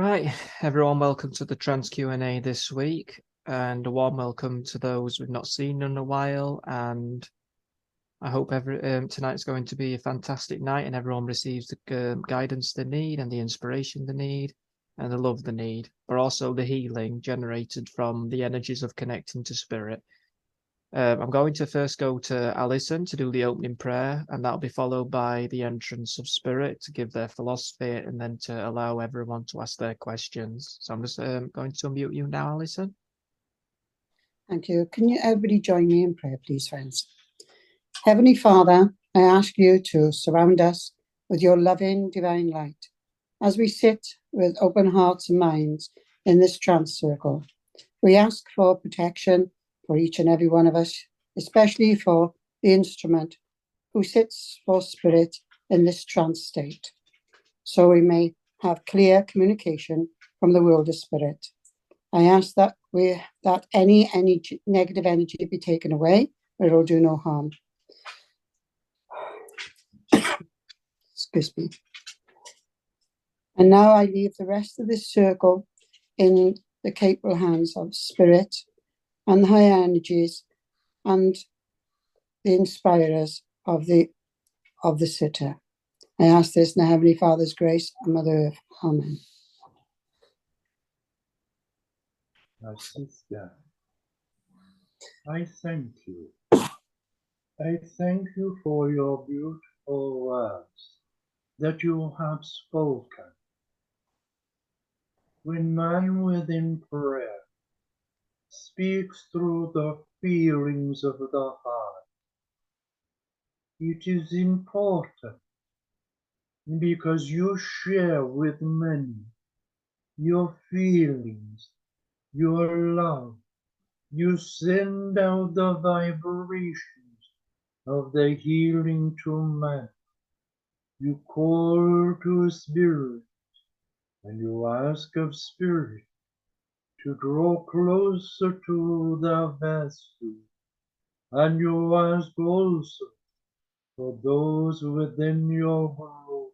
Right, everyone, welcome to the Trance Q&A this week, and a warm welcome to those we've not seen in a while. And I hope tonight's going to be a fantastic night, and everyone receives the guidance they need, and the inspiration they need, and the love they need, but also the healing generated from the energies of connecting to spirit. I'm going to first go to Alison to do the opening prayer, and that'll be followed by the entrance of spirit to give their philosophy, and then to allow everyone to ask their questions. So I'm just going to unmute you now, Alison. Thank you. Can you everybody join me in prayer, please, friends? Heavenly Father, I ask you to surround us with your loving divine light as we sit with open hearts and minds in this trance circle. We ask for protection for each and every one of us, especially for the instrument who sits for spirit in this trance state, so we may have clear communication from the world of spirit. I ask that any negative energy be taken away, but it will do no harm. Excuse me. And now I leave the rest of this circle in the capable hands of spirit and the higher energies and the inspirers of the sitter. I ask this in the Heavenly Father's grace and Mother Earth. Amen. My sister, I thank you. I thank you for your beautiful words that you have spoken. When man within prayer speaks through the feelings of the heart, it is important because you share with many your feelings, your love. You send out the vibrations of the healing to man. You call to spirit, and you ask of spirit to draw closer to the vessel. And you ask also for those within your group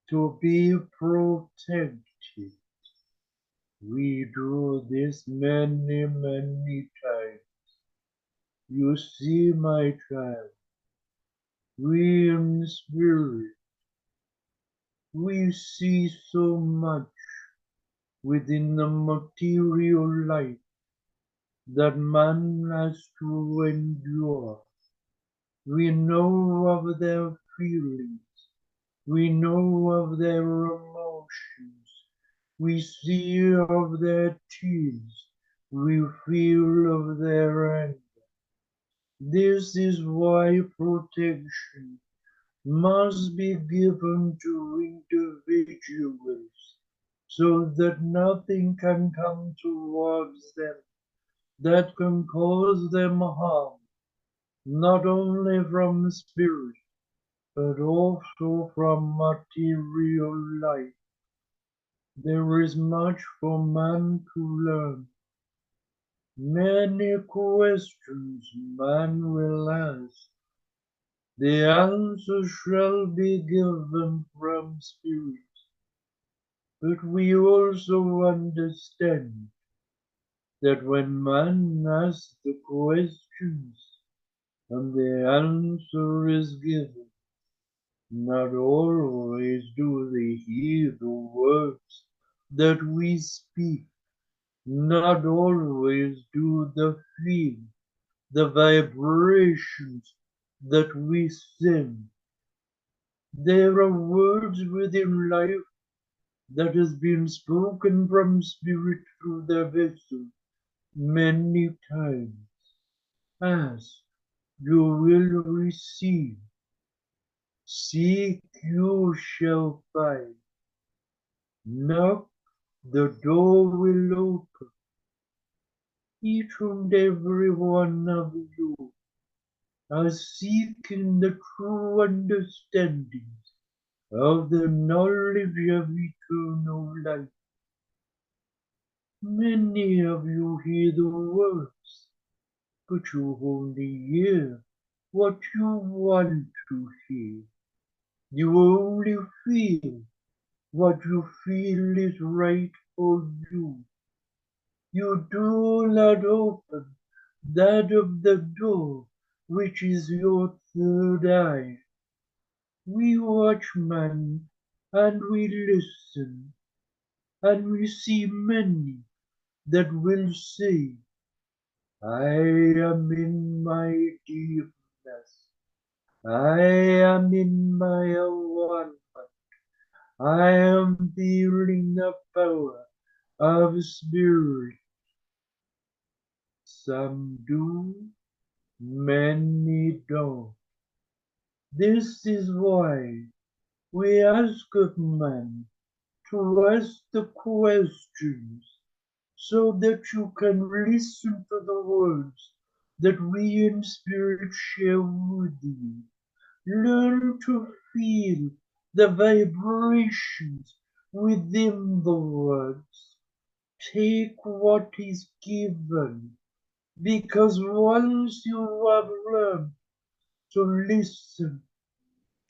to be protected. We do this many, many times. You see, my child, we in spirit, we see so much within the material life that man has to endure. We know of their feelings. We know of their emotions. We see of their tears. We feel of their anger. This is why protection must be given to individuals, so that nothing can come towards them that can cause them harm, not only from spirit, but also from material life. There is much for man to learn. Many questions man will ask. The answer shall be given from spirit. But we also understand that when man asks the questions and the answer is given, not always do they hear the words that we speak, not always do they feel the vibrations that we send. There are words within life that has been spoken from spirit through the vessel many times. Ask, you will receive. Seek, you shall find. Knock, the door will open. Each and every one of you are seeking the true understanding of the knowledge of eternal life. Many of you hear the words, but you only hear what you want to hear. You only feel what you feel is right for you. You do not open that of the door, which is your third eye. We watch man, and we listen, and we see many that will say, I am in my deepness, I am in my one. I am feeling the power of spirit. Some do, many don't. This is why we ask of man to ask the questions so that you can listen to the words that we in spirit share with you. Learn to feel the vibrations within the words. Take what is given, because once you have learned to listen,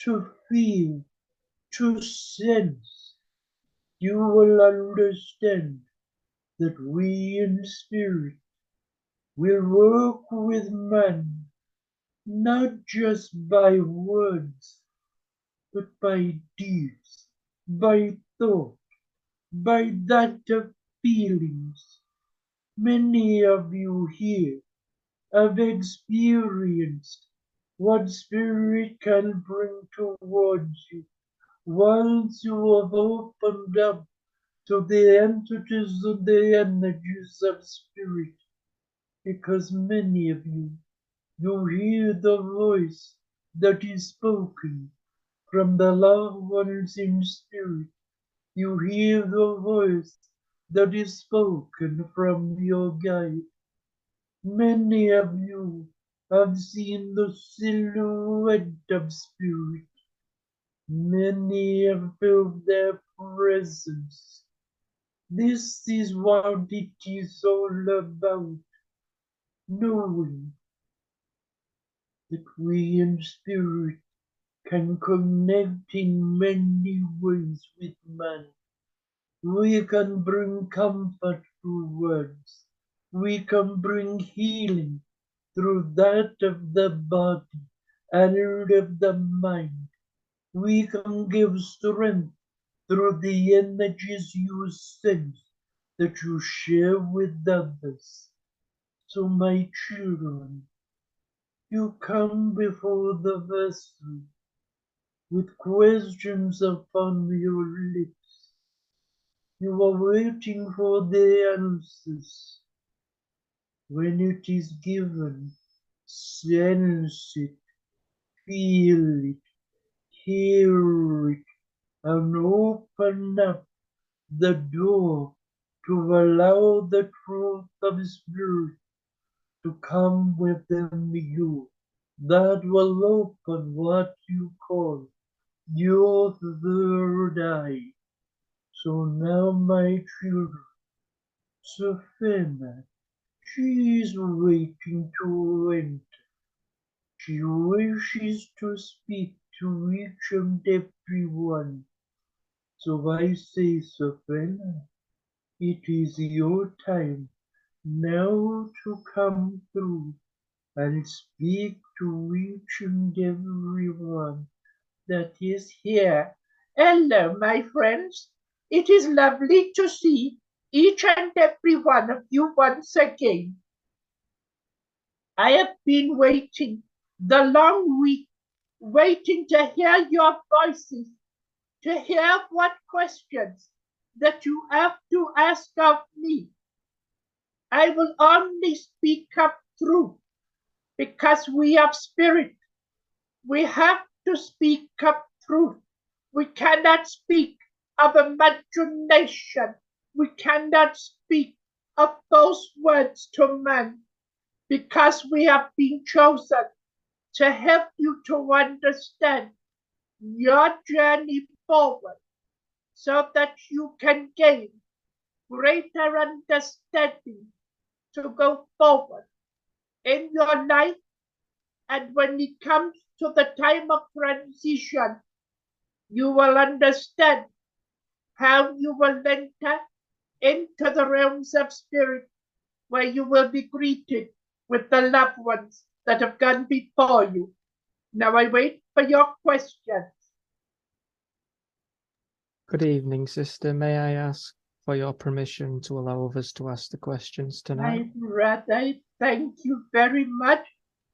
to feel, to sense, you will understand that we in spirit will work with man, not just by words, but by deeds, by thought, by that of feelings. Many of you here have experienced what spirit can bring towards you once you have opened up to the entities and the energies of spirit, because many of you hear the voice that is spoken from the loved ones in spirit. You hear the voice that is spoken from your guide. Many of you have seen the silhouette of spirit. Many have felt their presence. This is what it is all about, knowing that we in spirit can connect in many ways with man. We can bring comfort through words. We can bring healing through that of the body and of the mind. We can give strength through the energies you sense that you share with others. So, my children, you come before the vessel with questions upon your lips. You are waiting for the answers. When it is given, sense it, feel it, hear it, and open up the door to allow the truth of spirit to come within you. That will open what you call your third eye. So now, my children, Saphena, she is waiting to enter. She wishes to speak to each and every one. So I say, Saphena, it is your time now to come through and speak to each and every one that is here. Hello, my friends. It is lovely to see each and every one of you once again. I have been waiting the long week, waiting to hear your voices, to hear what questions that you have to ask of me. I will only speak of truth because we have spirit. We have to speak of truth. We cannot speak of imagination. We cannot speak of those words to man because we have been chosen to help you to understand your journey forward so that you can gain greater understanding to go forward in your life. And when it comes to the time of transition, you will understand how you will enter into the realms of spirit, where you will be greeted with the loved ones that have gone before you. Now I wait for your questions. Good evening, sister. May I ask for your permission to allow others to ask the questions tonight? My brother, thank you very much.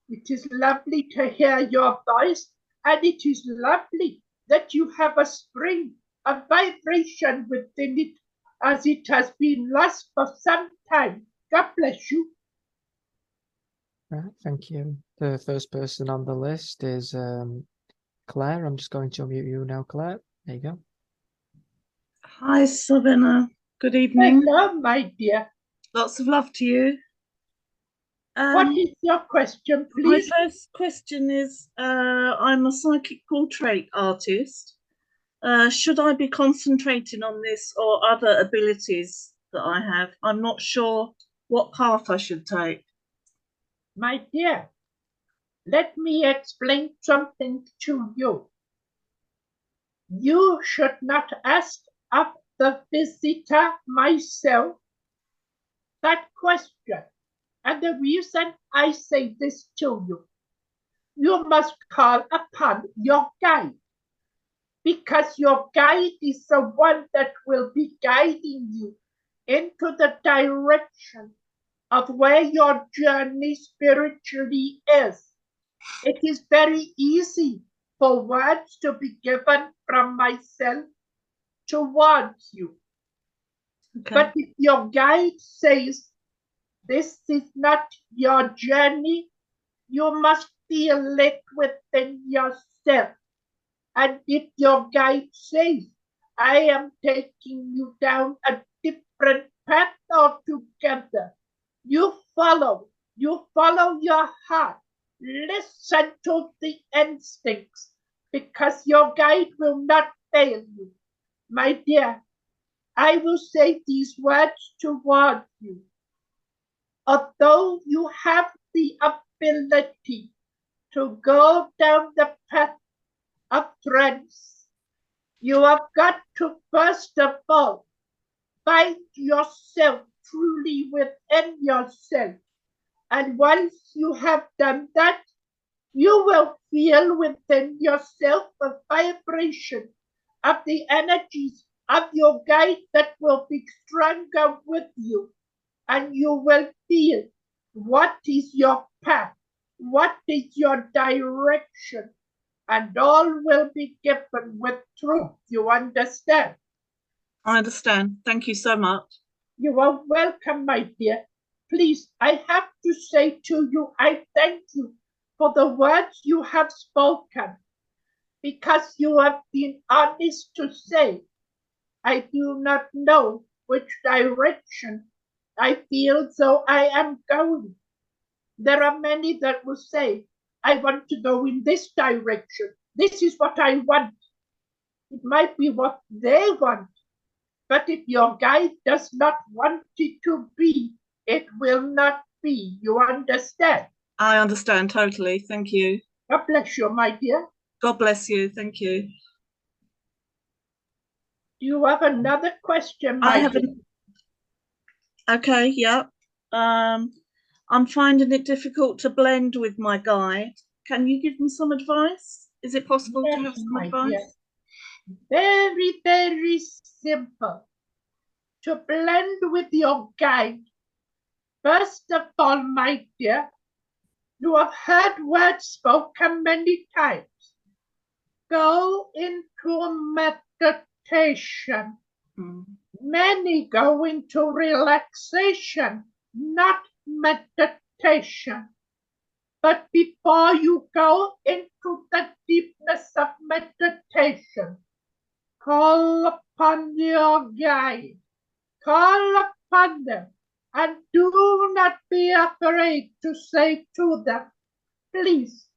It is lovely to hear your voice, and it is lovely that you have a spring of vibration within it, as it has been lost for some time. God bless you. Right, thank you. The first person on the list is Claire. I'm just going to unmute you now, Claire. There you go. Hi, Saphena. Good evening. Hello, my dear. Lots of love to you. What is your question, My please? first question is, I'm a psychic portrait artist. Should I be concentrating on this or other abilities that I have? I'm not sure what path I should take. My dear, let me explain something to you. You should not ask of the visitor, myself, that question. And the reason I say this to you, you must call upon your guide, because your guide is the one that will be guiding you into the direction of where your journey spiritually is. It is very easy for words to be given from myself towards you. Okay. But if your guide says this is not your journey, you must feel it within yourself. And if your guide says, I am taking you down a different path altogether, you follow your heart. Listen to the instincts, because your guide will not fail you. My dear, I will say these words towards you. Although you have the ability to go down the path of trance, you have got to first of all find yourself truly within yourself. And once you have done that, you will feel within yourself a vibration of the energies of your guide that will be stronger with you. And you will feel what is your path, what is your direction, and all will be given with truth. You understand? I understand. Thank you so much. You are welcome, my dear. Please, I have to say to you, I thank you for the words you have spoken, because you have been honest to say, I do not know which direction I feel so I am going. There are many that will say, I want to go in this direction. This is what I want. It might be what they want, but if your guide does not want it to be, it will not be. You understand? I understand totally. Thank you. God bless you, my dear. God bless you. Thank you. Do you have another question, my I have dear? Okay, yeah. I'm finding it difficult to blend with my guide. Can you give me some advice? Is it possible to have some advice? Dear. Very, very simple. To blend with your guide, first of all, my dear, you have heard words spoken many times. Go into meditation. Many go into relaxation, not meditation. But before you go into the deepness of meditation, call upon your guide. Call upon them, and do not be afraid to say to them, please,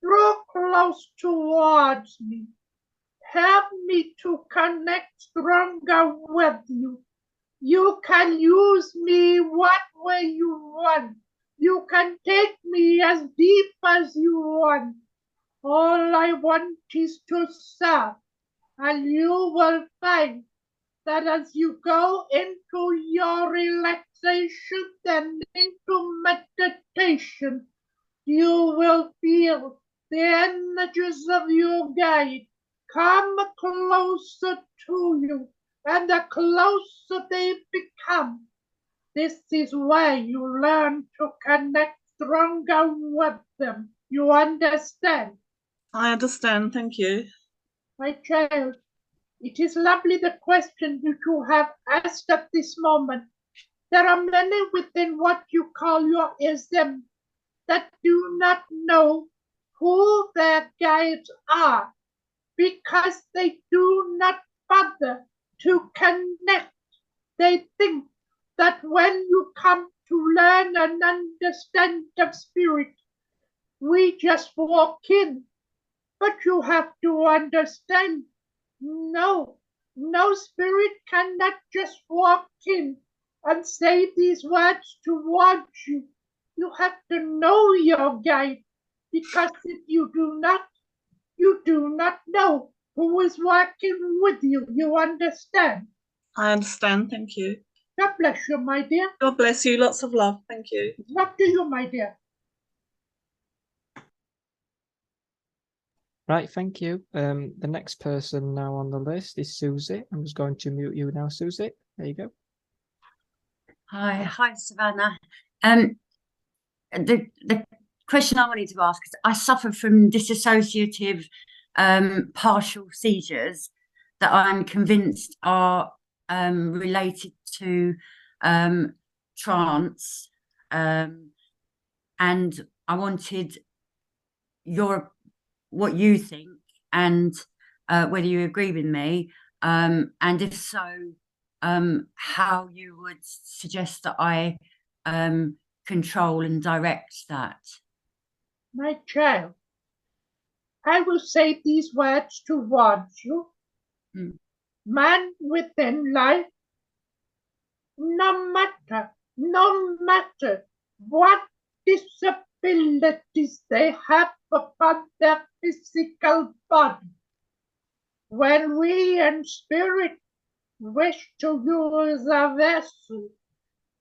draw close towards me. Help me to connect stronger with you. You can use me what way you want. You can take me as deep as you want. All I want is to serve, and you will find that as you go into your relaxation and into meditation, you will feel the energies of your guide come closer to you, and the closer they become, this is where you learn to connect stronger with them. You understand? I understand, thank you. My child, it is lovely the question that you have asked at this moment. There are many within what you call your ism that do not know who their guides are because they do not bother to connect. They think that when you come to learn and understand the spirit, we just walk in. But you have to understand, no spirit cannot just walk in and say these words towards you. You have to know your guide, because if you do not know who is working with you. You understand? I understand, thank you. God bless you, my dear. God bless you, lots of love, thank you. Love to you, my dear. Right, thank you. The next person now on the list is Susie. I'm just going to mute you now, Susie. There you go. Hi, Savannah. The question I wanted to ask is, I suffer from dissociative partial seizures that I'm convinced are related to trance, and I wanted what you think, and whether you agree with me, and if so, how you would suggest that I control and direct that. My child, I will say these words towards you. Man within life, no matter what disabilities they have upon their physical body, when we in spirit wish to use a vessel,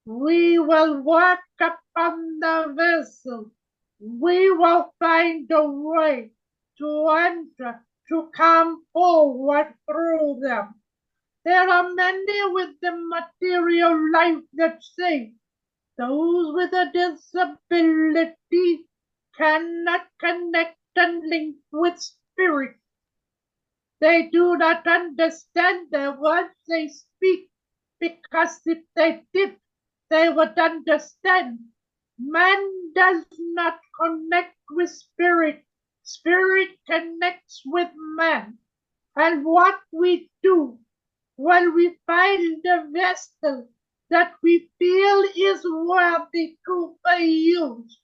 we will work upon the vessel. We will find a way to enter, to come forward through them. There are many with the material life that say those with a disability cannot connect and link with spirit. They do not understand the words they speak, because if they did, they would understand. Man does not connect with spirit. Spirit connects with man. And what we do when we find a vessel that we feel is worthy to be used,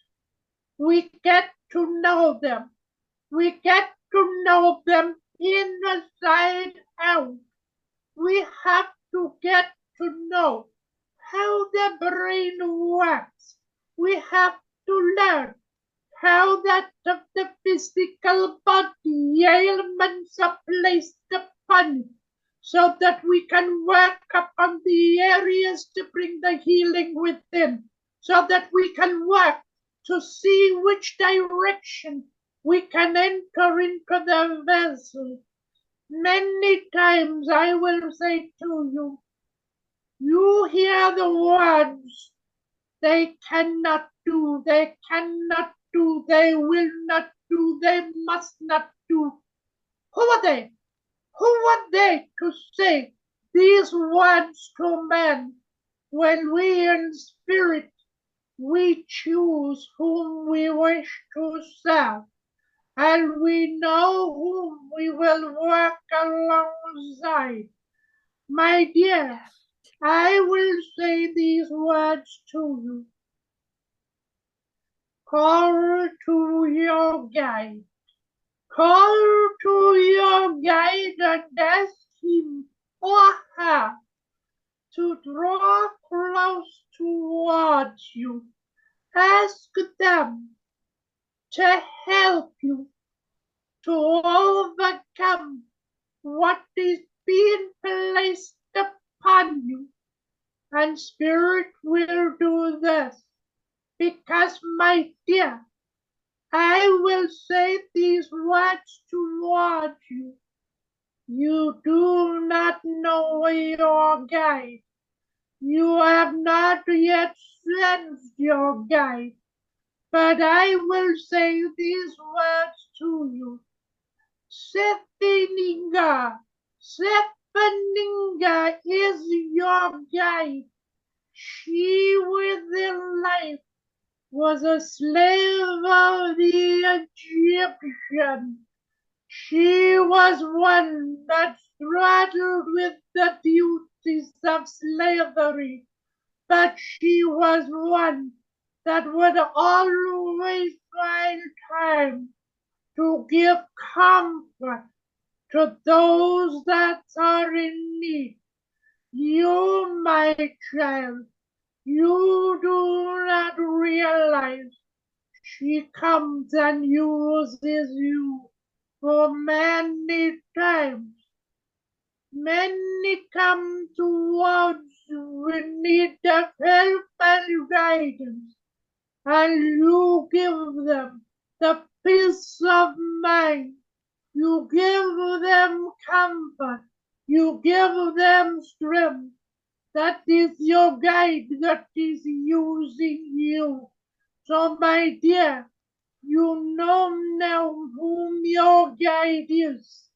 we get to know them. We get to know them inside out. We have to get to know how the brain works. We have to learn how that of the physical body ailments are placed upon it, so that we can work upon the areas to bring the healing within, so that we can work to see which direction we can enter into the vessel. Many times I will say to you, you hear the words, they cannot do, they cannot do, they will not do, they must not do. Who are they? Who are they to say these words to men when we in spirit, we choose whom we wish to serve, and we know whom we will work alongside? My dear, I will say these words to you. Call to your guide. Call to your guide and ask him or her to draw close towards you. Ask them to help you to overcome what is being placed and spirit will do this, because, my dear, I will say these words towards you. You do not know your guide. You have not yet sensed your guide, but I will say these words to you. Saphena, Saphena is your guide. She within life was a slave of the Egyptian. She was one that struggled with the duties of slavery, but she was one that would always find time to give comfort to those that are in need. You, my child, you do not realize she comes and uses you for many times. Many come towards you in need of help and guidance, and you give them the peace of mind. You give them comfort. You give them strength. That is your guide that is using you. So, my dear, you know now whom your guide is.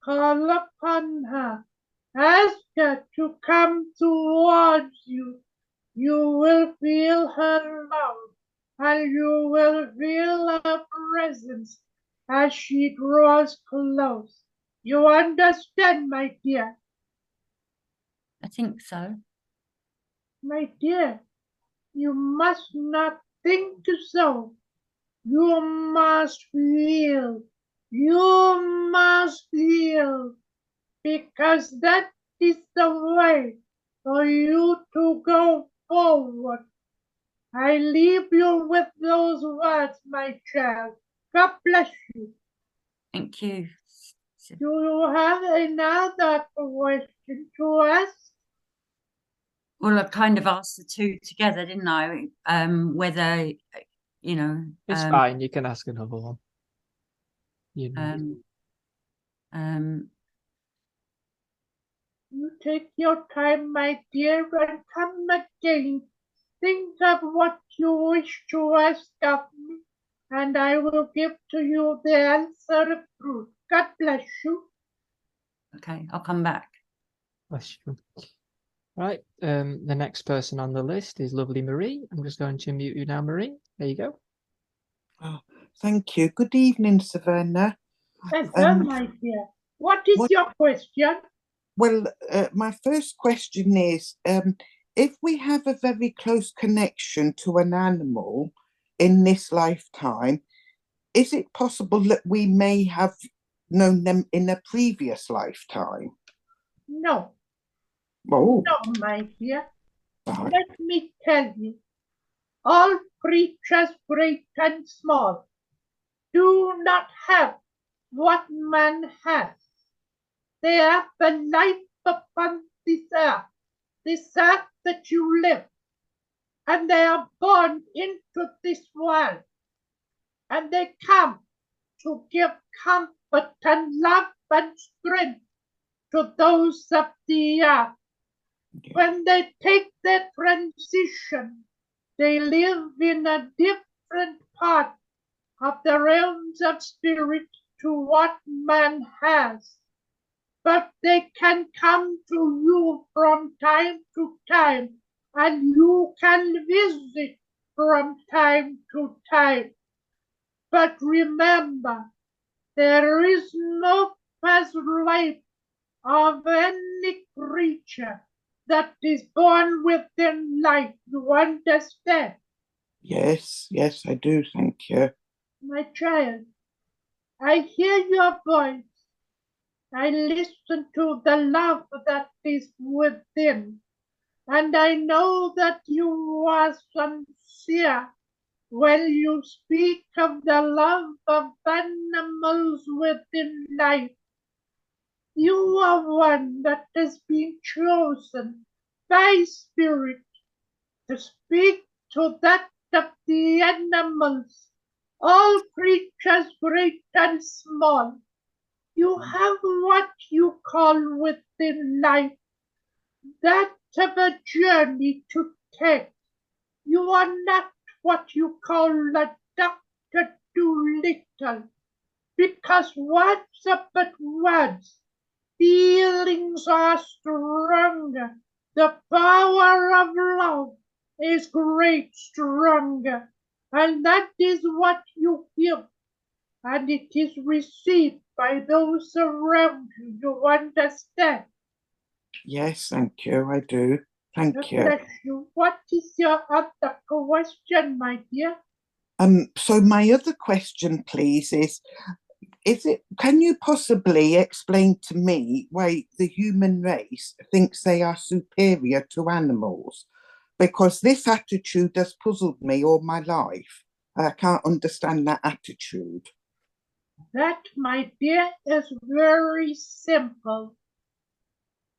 Call upon her. Ask her to come towards you. You will feel her love, and you will feel her presence as she draws close. You understand, my dear? I think so. My dear, you must not think so. You must feel. You must feel. Because that is the way for you to go forward. I leave you with those words, my child. God bless you. Thank you. Do you have another question to ask? Well, I kind of asked the two together, didn't I? Whether, you know, It's fine. You can ask another one. You know. You take your time, my dear, and come again. Think of what you wish to ask of me, and I will give to you the answer of truth. God bless you. Okay, I'll come back. Bless you. Right, the next person on the list is lovely Marie. I'm just going to mute you now, Marie. There you go. Oh, thank you. Good evening, Saphena. Hello, my dear. What is your question? Well, my first question is, if we have a very close connection to an animal in this lifetime, is it possible that we may have known them in a previous lifetime? No. Oh. No, my dear. Right. Let me tell you, all creatures, great and small, do not have what man has. They have the life upon this earth that you live, and they are born into this world, and they come to give comfort and love and strength to those of the earth. When they take their transition, they live in a different part of the realms of spirit to what man has. But they can come to you from time to time, and you can visit from time to time. But remember, there is no past life of any creature that is born within life. You understand? Yes, yes, I do, thank you. My child, I hear your voice. I listen to the love that is within, and I know that you are sincere when you speak of the love of animals within life. You are one that has been chosen thy spirit to speak to that of the animals, all creatures great and small. You have what you call within life, that of a journey to take. You are not what you call a Dr. Dolittle, because words are but words. Feelings are stronger. The power of love is great stronger, and that is what you give, and it is received by those around you. You understand? Yes, thank you, I do. Thank you. Bless you. What is your other question, my dear? So my other question, please, is it, can you possibly explain to me why the human race thinks they are superior to animals? Because this attitude has puzzled me all my life. I can't understand that attitude. That, my dear, is very simple.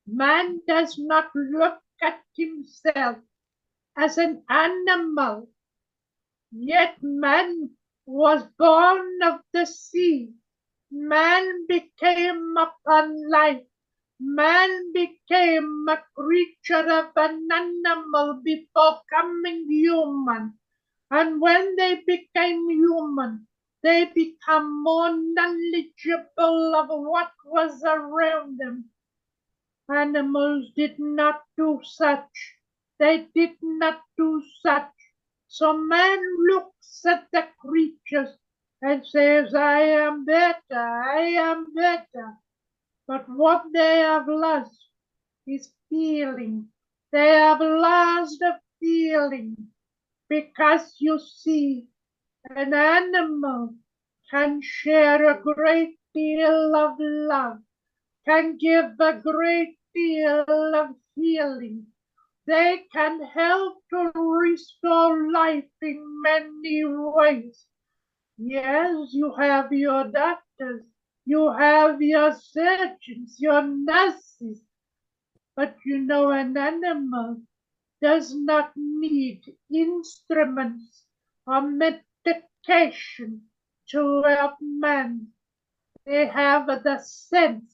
Man does not look at himself as an animal, yet man was born of the sea. Man became upon life. Man became a creature of an animal before coming human. And when they became human, they become more knowledgeable of what was around them. Animals did not do such. They did not do such. So man looks at the creatures and says, I am better, I am better. But what they have lost is feeling. They have lost the feeling, because you see, an animal can share a great deal of love, can give a great deal of healing. They can help to restore life in many ways. Yes, you have your doctors, you have your surgeons, your nurses, but you know an animal does not need instruments or medication to help man. They have the sense,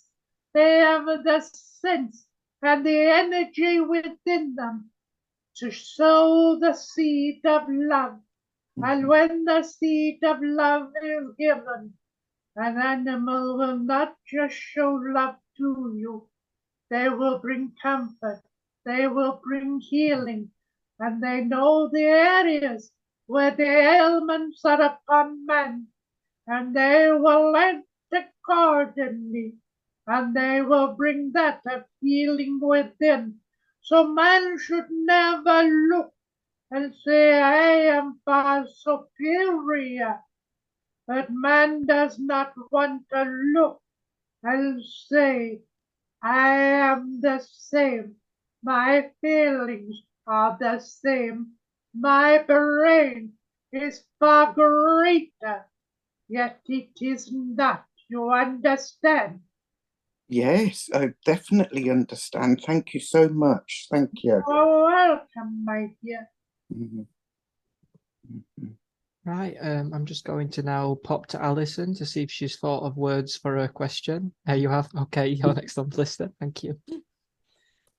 and the energy within them to sow the seed of love. And when the seed of love is given, an animal will not just show love to you. They will bring comfort. They will bring healing. And they know the areas where the ailments are upon man. And they will act accordingly. And they will bring that of healing within. So man should never look and say, I am far superior. But man does not want to look and say, I am the same. My feelings are the same. My brain is far greater, yet it is not. You understand? Yes, I definitely understand. Thank you so much. Thank you. You're welcome, my dear. Mhm. Mhm. Right, I'm just going to now pop to Alison to see if she's thought of words for her question. You have, okay, you're next on the list then. Thank you.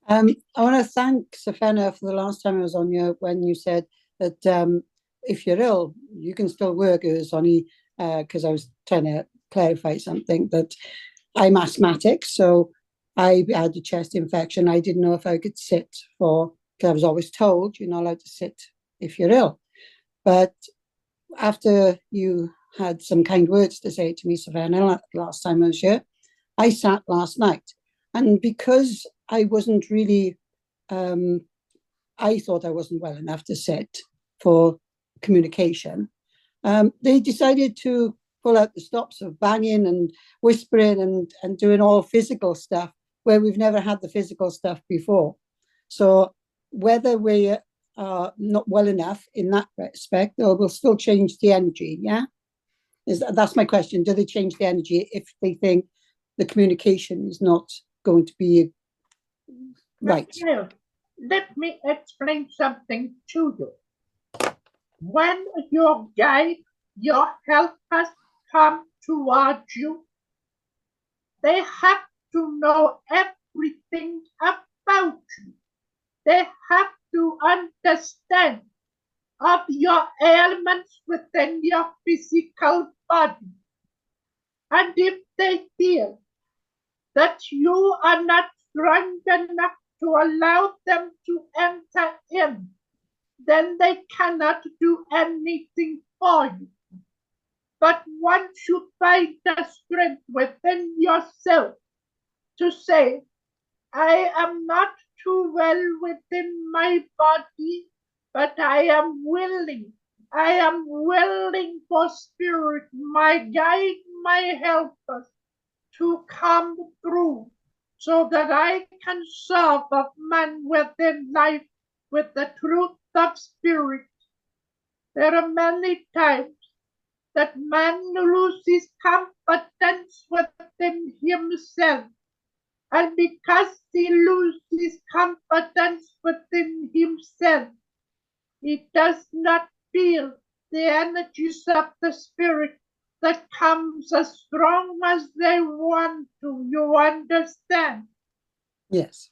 I want to thank Saphena for the last time I was on you when you said that if you're ill, you can still work. It was only because I was trying to clarify something, that I'm asthmatic, so I had a chest infection. I didn't know if I could sit because I was always told you're not allowed to sit if you're ill. But after you had some kind words to say to me, Saphena, last time I was here, I sat last night. And because I wasn't really, I thought I wasn't well enough to sit for communication, they decided to pull out the stops of banging and whispering and doing all physical stuff where we've never had the physical stuff before. So whether we are not well enough in that respect, or we'll still change the energy, yeah? That's my question. Do they change the energy if they think the communication is not going to be right? let me explain something to you. When your guide, your helpers come towards you, they have to know everything about you. They have to understand of your ailments within your physical body. And if they feel that you are not strong enough to allow them to enter in, then they cannot do anything for you. But once you find the strength within yourself to say, I am not too well within my body, but I am willing for spirit, my guide, my helpers, to come through so that I can serve of man within life with the truth of spirit. There are many times that man loses confidence within himself. And because he loses confidence within himself, he does not feel the energies of the spirit that comes as strong as they want to. You understand? Yes.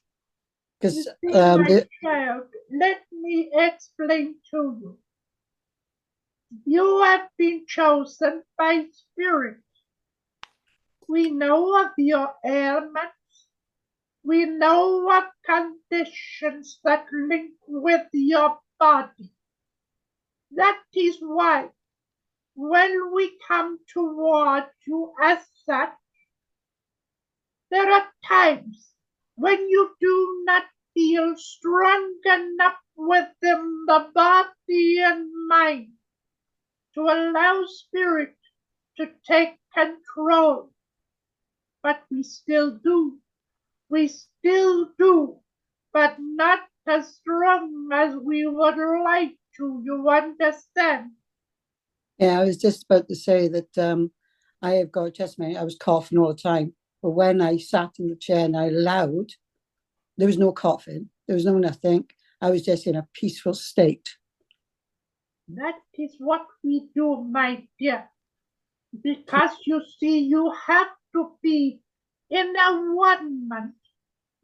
Because my child, let me explain to you. You have been chosen by spirit. We know of your ailments. We know what conditions that link with your body. That is why when we come toward you as such, there are times when you do not feel strong enough within the body and mind to allow spirit to take control. But we still do. We still do, but not as strong as we would like to. You understand? Yeah, I was just about to say that I have got a testimony. I was coughing all the time, but when I sat in the chair and I allowed, there was no coughing, there was no nothing. I was just in a peaceful state. That is what we do, my dear. Because you see, you have to be in alignment.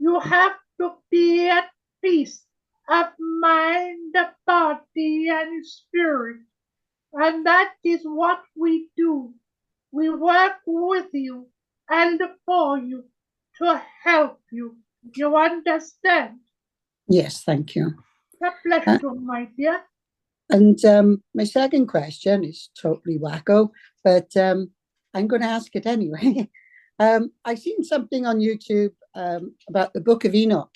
You have to be at peace of mind, body, and spirit. And that is what we do. We work with you and for you to help you. You understand? Yes, thank you. A pleasure, my dear. And my second question is totally wacko, but I'm going to ask it anyway. I've seen something on YouTube about the Book of Enoch,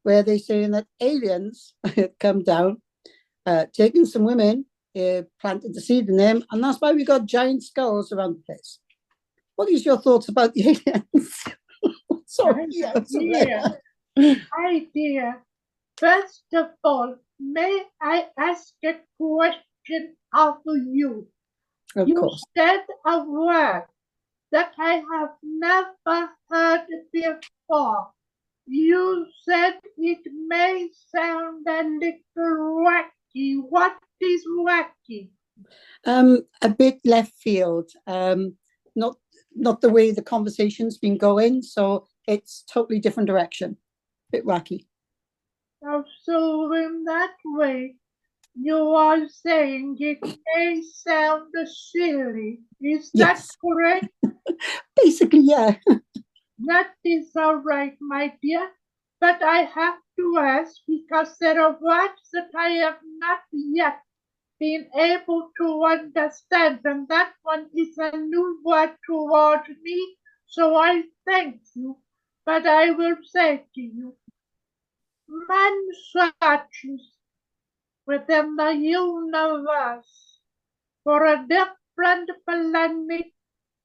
where they're saying that aliens come down, taking some women, planted the seed in them, and that's why we got giant skulls around the place. What is your thoughts about the aliens? Sorry, dear. First of all, may I ask a question of you? Of course. Said a word that I have never heard before. You said it may sound a little wacky. What is wacky? A bit left field. Not the way the conversation's been going, so it's totally different direction. A bit wacky. Oh, so in that way, you are saying it may sound silly. Is that correct? Basically, yeah. That is all right, my dear. But I have to ask because there are words that I have not yet been able to understand, and that one is a new word toward me, so I thank you. But I will say to you, man searches within the universe for a different planet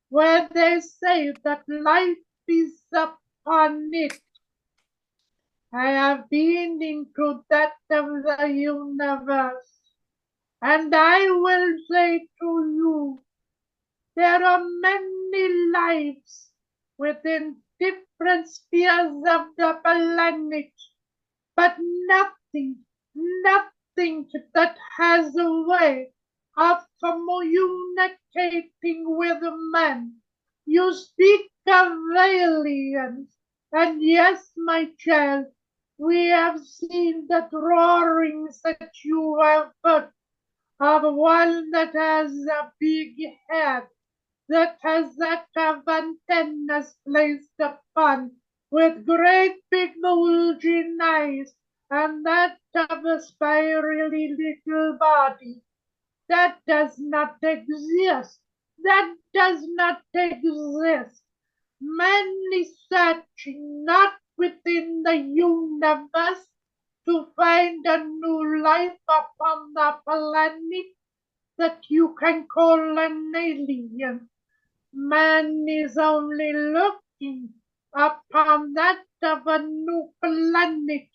where they say that life is upon it. I have been into that of the universe, and I will say to you, there are many lives within different spheres of the planet, but nothing that has a way of communicating with man. You speak of aliens, and yes, my child, we have seen the drawings that you have put of one that has a big head, that has that of antennas placed upon, with great big bulging eyes, and that of a spirally little body. That does not exist. That does not exist. Man is searching not within the universe to find a new life upon the planet that you can call an alien. Man is only looking upon that of a new planet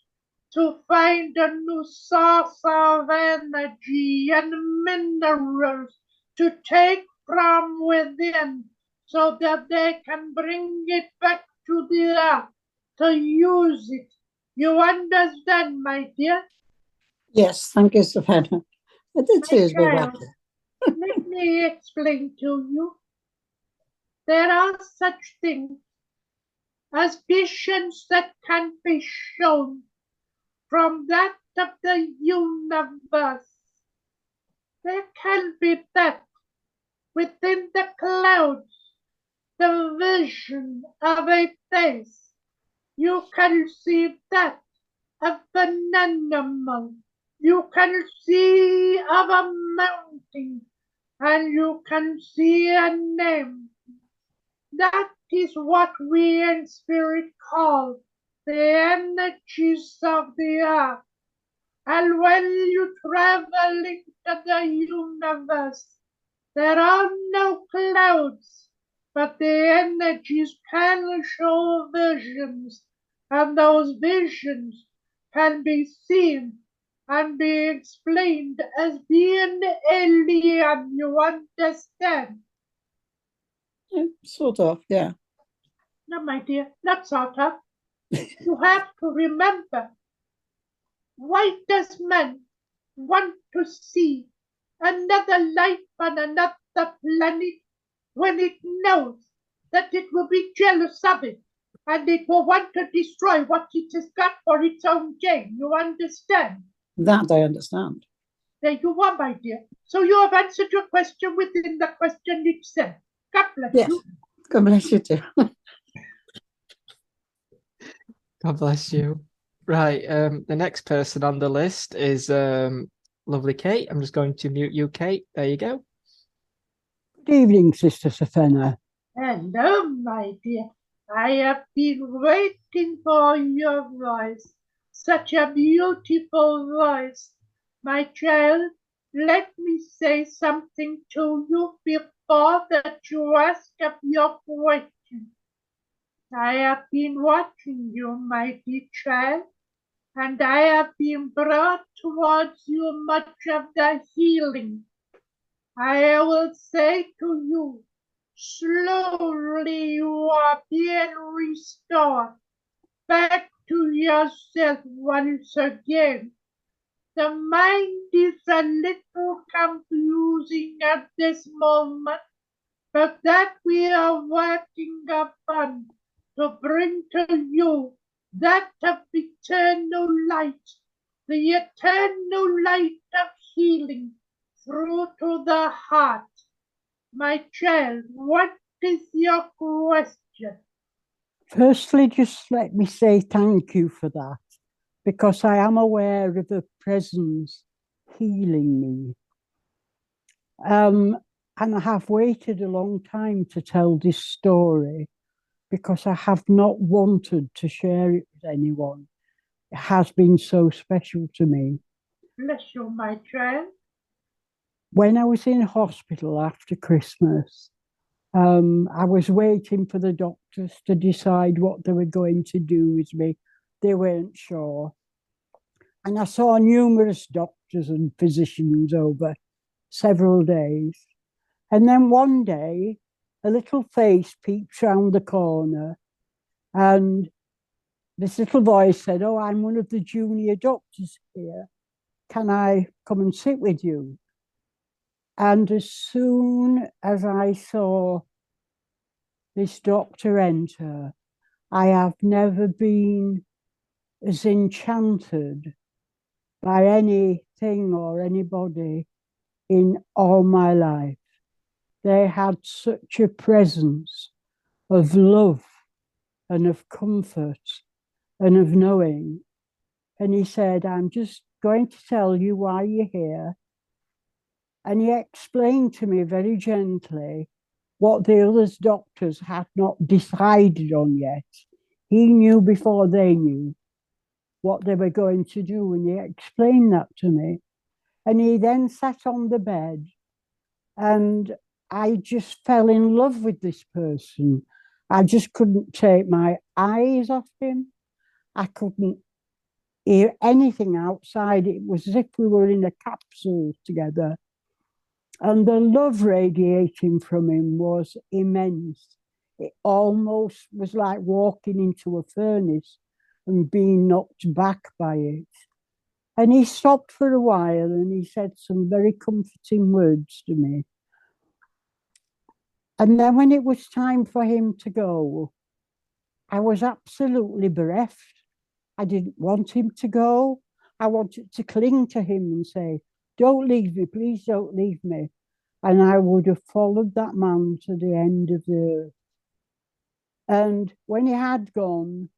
to find a new source of energy and minerals to take from within so that they can bring it back to the earth to use it. You understand, my dear? Yes, thank you, Saphena. It is very child, wacky. Let me explain to you. There are such things as visions that can be shown from that of the universe. There can be that within the clouds, the vision of a face. You can see that of an animal. You can see of a mountain, and you can see a name. That is what we in spirit call the energies of the earth. And when you travel into the universe, there are no clouds, but the energies can show visions, and those visions can be seen and be explained as being alien, you understand? Yeah, sort of, yeah. No, my dear, not sort of. You have to remember, why does man want to see another life on another planet when it knows that it will be jealous of it and it will want to destroy what it has got for its own gain? You understand? That I understand. There you are, my dear. So you have answered your question within the question itself. God bless Yes. you. God bless you too. God bless you. Right, the next person on the list is lovely Kate. I'm just going to mute you, Kate. There you go. Good evening, Sister Saphena. Hello, my dear. I have been waiting for your voice. Such a beautiful voice. My child, let me say something to you before that you ask of your question. I have been watching you, my dear child, and I have been brought towards you much of the healing. I will say to you, slowly you are being restored back to yourself once again. The mind is a little confusing at this moment, but that we are working upon to bring to you that of eternal light, the eternal light of healing through to the heart. My child, what is your question? Firstly, just let me say thank you for that, because I am aware of the presence healing me. And I have waited a long time to tell this story because I have not wanted to share it with anyone. It has been so special to me. Bless you, my child. When I was in hospital after Christmas, I was waiting for the doctors to decide what they were going to do with me. They weren't sure. And I saw numerous doctors and physicians over several days. And then one day, a little face peeps round the corner, and this little voice said, "Oh, I'm one of the junior doctors here. Can I come and sit with you?" And as soon as I saw this doctor enter, I have never been as enchanted by anything or anybody in all my life. They had such a presence of love and of comfort and of knowing. And he said, "I'm just going to tell you why you're here." And he explained to me very gently what the other doctors had not decided on yet. He knew before they knew what they were going to do, and he explained that to me. And he then sat on the bed, and I just fell in love with this person. I just couldn't take my eyes off him. I couldn't hear anything outside. It was as if we were in a capsule together. And the love radiating from him was immense. It almost was like walking into a furnace and being knocked back by it. And he stopped for a while and he said some very comforting words to me. And then when it was time for him to go, I was absolutely bereft. I didn't want him to go. I wanted to cling to him and say, "Don't leave me, please don't leave me." And I would have followed that man to the end of the earth. And when he had gone,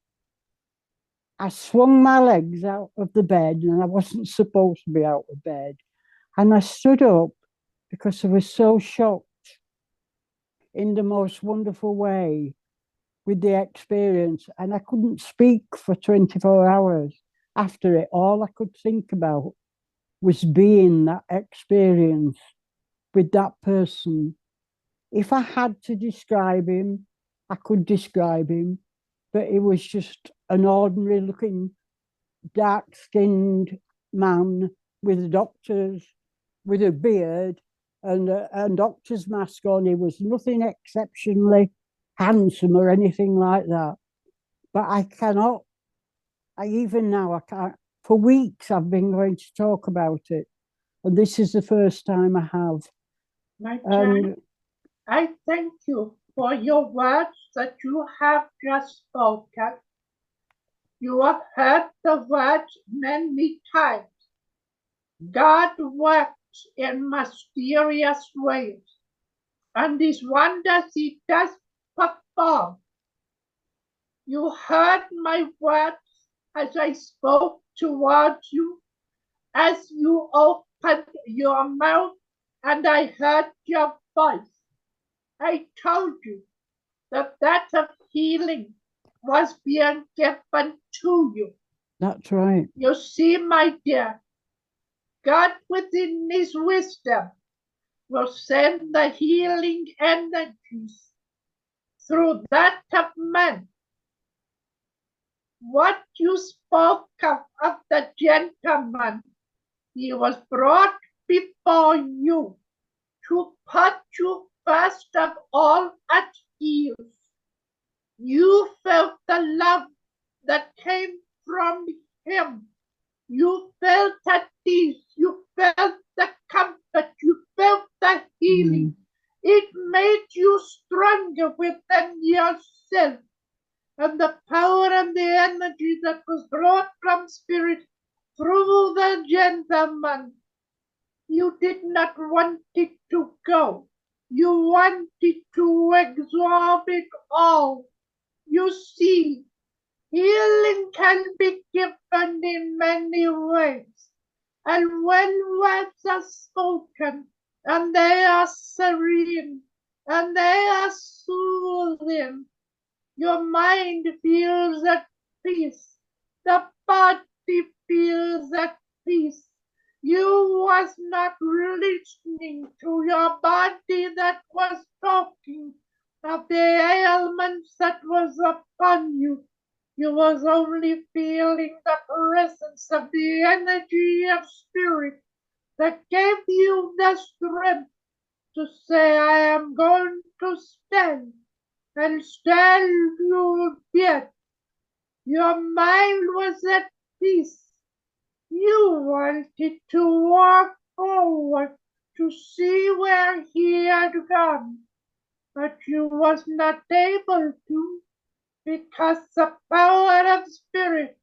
I swung my legs out of the bed, and I wasn't supposed to be out of bed. And I stood up because I was so shocked in the most wonderful way with the experience. And I couldn't speak for 24 hours after it. All I could think about was being that experience with that person. If I had to describe him, I could describe him, but he was just an ordinary looking, dark-skinned man with with a beard and a doctor's mask on. He was nothing exceptionally handsome or anything like that. But I cannot, even now, I can't, for weeks I've been going to talk about it. And this is the first time I have. My child, I thank you for your words that you have just spoken. You have heard the words many times. God works in mysterious ways, and these wonders he does perform. You heard my words as I spoke towards you, as you opened your mouth, and I heard your voice. I told you that of healing was being given to you. That's right. You see, my dear, God within his wisdom will send the healing energies through that of man. What you spoke of the gentleman, he was brought before you to put you first of all at ease. You felt the love that came from him. You felt at ease. You felt the comfort. You felt the healing. It made you stronger within yourself. And the power and the energy that was brought from spirit through the gentleman, you did not want it to go. You wanted to absorb it all. You see, healing can be given in many ways. And when words are spoken, and they are serene, and they are soothing, your mind feels at peace. The body feels at peace. You was not listening to your body that was talking of the ailments that was upon you. You was only feeling the presence of the energy of spirit that gave you the strength to say, "I am going to stand and stand you yet." Your mind was at peace. You wanted to walk forward to see where he had gone, but you was not able to because the power of spirit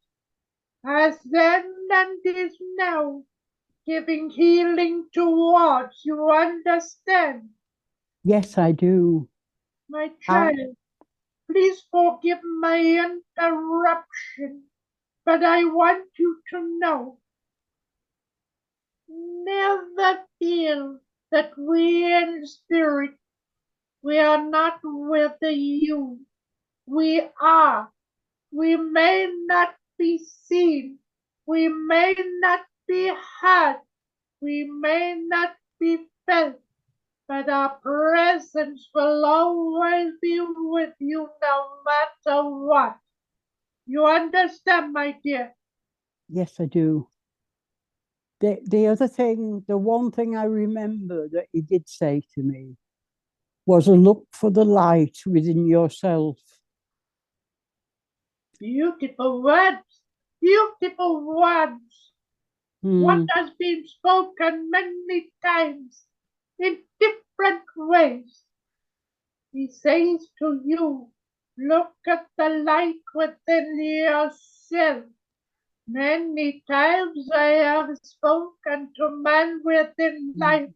has then and is now giving healing towards you. Understand? Yes, I do. My child, please forgive my interruption, but I want you to know, never feel that we in spirit, we are not with you. We are. We may not be seen. We may not be heard. We may not be felt, but our presence will always be with you no matter what. You understand, my dear? Yes, I do. The other thing, the one thing I remember that he did say to me was a look for the light within yourself. Beautiful words. Beautiful words. What has been spoken many times in different ways. He says to you, look at the light within yourself. Many times I have spoken to men within life,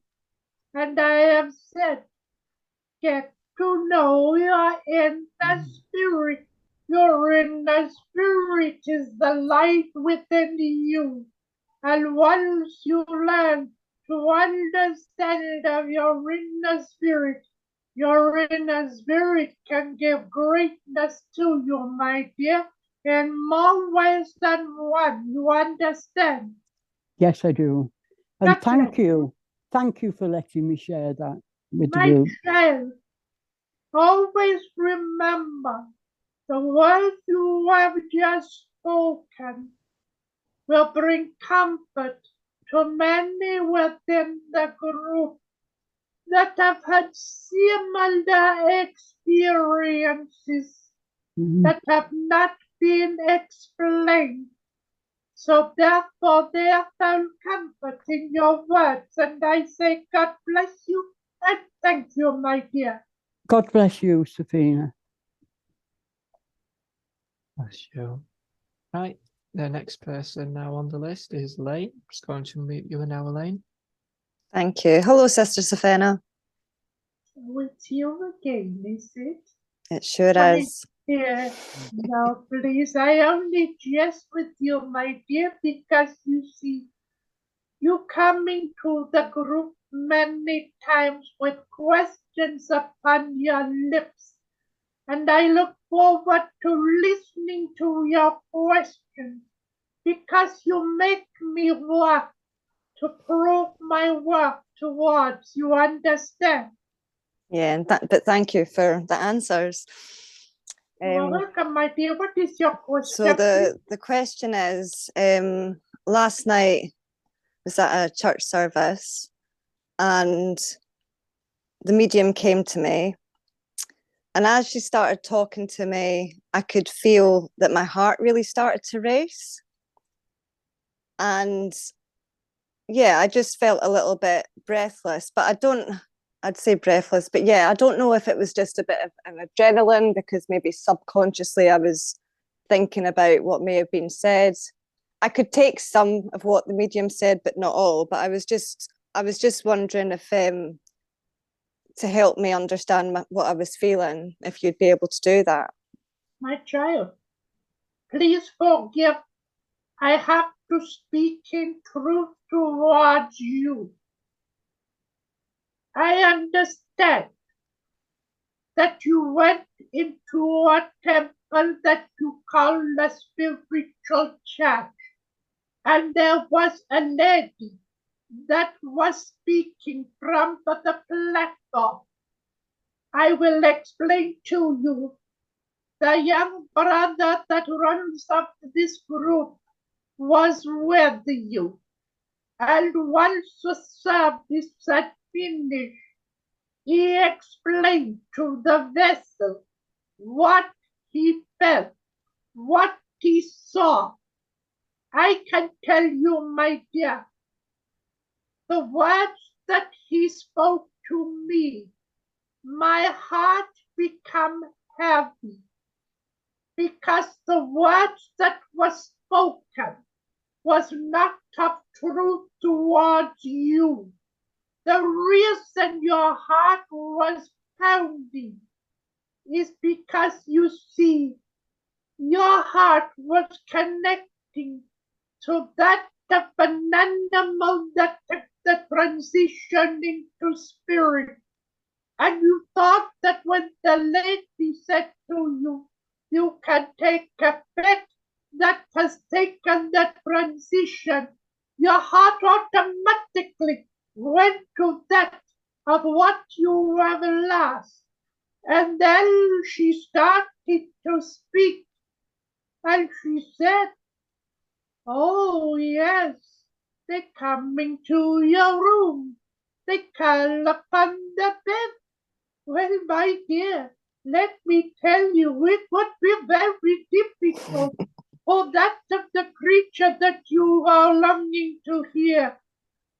and I have said, get to know your inner spirit. Your inner spirit is the light within you. And once you learn to understand of your inner spirit can give greatness to you, my dear, in more ways than one. You understand? Yes, I do. And That's thank it. you. Thank you for letting me share that with the My group. child, always remember the words you have just spoken will bring comfort to many within the group that have had similar experiences that have not been explained. So therefore they have found comfort in your words, and I say God bless you and thank you, my dear. God bless you, Saphena. Bless you. Right, the next person now on the list is Elaine. Just going to mute you now, Elaine. Thank you. Hello, Sister Saphena. So it's you again, is it? It sure Honey, is. dear, now please, I only jest with you, my dear, because you see, you come into the group many times with questions upon your lips, and I look forward to listening to your questions, because you make me work to prove my work towards you. Understand? Yeah, and but thank you for the answers. You're welcome, my dear. What is your question? So the question is, last night was at a church service, and the medium came to me, and as she started talking to me, I could feel that my heart really started to race. And yeah, I just felt a little bit breathless, but I'd say breathless, but yeah, I don't know if it was just a bit of an adrenaline because maybe subconsciously I was thinking about what may have been said. I could take some of what the medium said, but not all. But I was just wondering if to help me understand what I was feeling, if you'd be able to do that. My child, please forgive. I have to speak in truth towards you. I understand that you went into a temple that you call a spiritual church, and there was a lady that was speaking from the platform. I will explain to you. The young brother that runs up this group was with you. And once the service had finished, he explained to the vessel what he felt, what he saw. I can tell you, my dear, the words that he spoke to me, my heart became heavy, because the words that were spoken was not of truth towards you. The reason your heart was pounding is because you see, your heart was connecting to that of an animal that took the transition into spirit. And you thought that when the lady said to you, you can take a pet that has taken that transition, your heart automatically went to that of what you have lost. And then she started to speak, and she said, oh yes, they're coming to your room. They call upon the bed. Well, my dear, let me tell you, it would be very difficult for that of the creature that you are longing to hear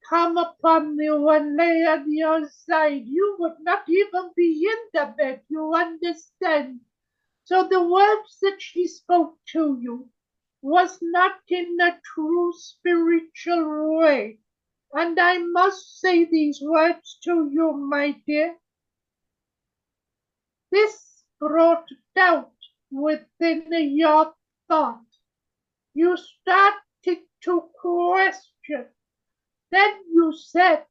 come upon you and lay on your side. You would not even be in the bed, you understand? So the words that she spoke to you was not in a true spiritual way. And I must say these words to you, my dear. This brought doubt within your thought. You started to question. Then you said,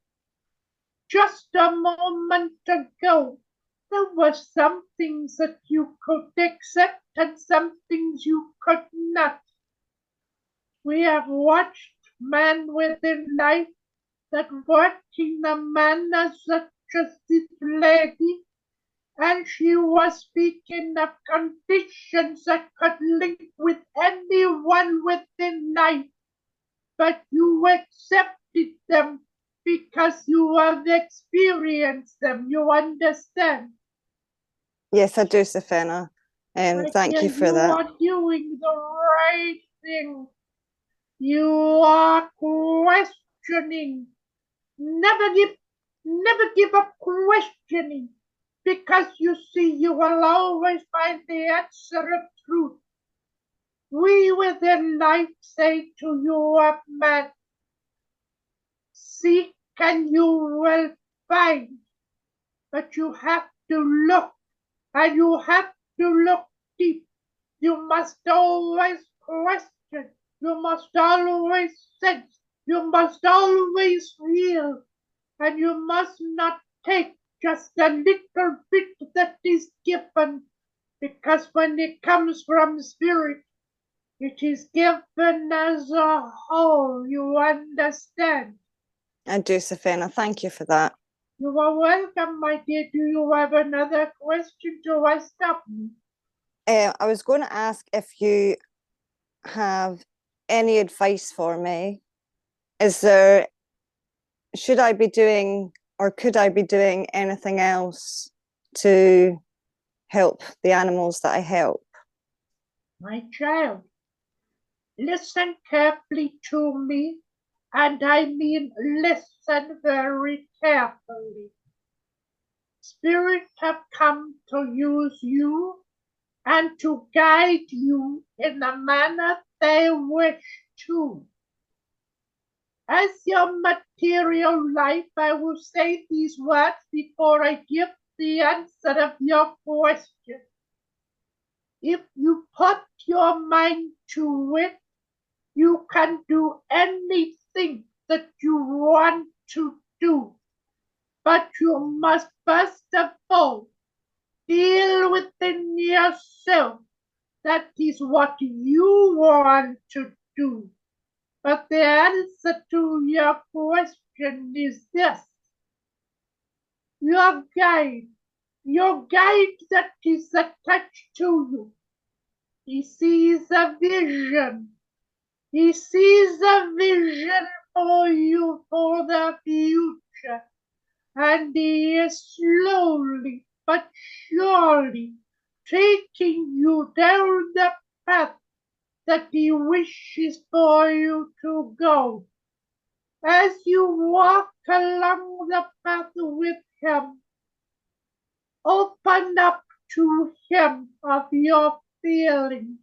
just a moment ago, there were some things that you could accept and some things you could not. We have watched men within life that worked in a manner such as this lady, and she was speaking of conditions that could link with anyone within life, but you accepted them because you have experienced them. You understand? Yes, I do, Saphena. And thank you for that. You are doing the right thing. You are questioning. Never give up questioning, because you see, you will always find the answer of truth. We within life say to you, man, seek and you will find, but you have to look, and you have to look deep. You must always question. You must always sense. You must always feel. And you must not take just a little bit that is given, because when it comes from spirit, it is given as a whole. You understand? I do, Saphena. Thank you for that. You are welcome, my dear. Do you have another question to ask me? I was going to ask if you have any advice for me. Should I be doing, or could I be doing anything else to help the animals that I help? My child, listen carefully to me, and I mean listen very carefully. Spirits have come to use you and to guide you in the manner they wish to. As your material life, I will say these words before I give the answer of your question. If you put your mind to it, you can do anything that you want to do. But you must first of all deal within yourself. That is what you want to do. But the answer to your question is this. Your guide that is attached to you, he sees a vision. He sees a vision for you for the future. And he is slowly but surely taking you down the path that he wishes for you to go. As you walk along the path with him, open up to him of your feelings.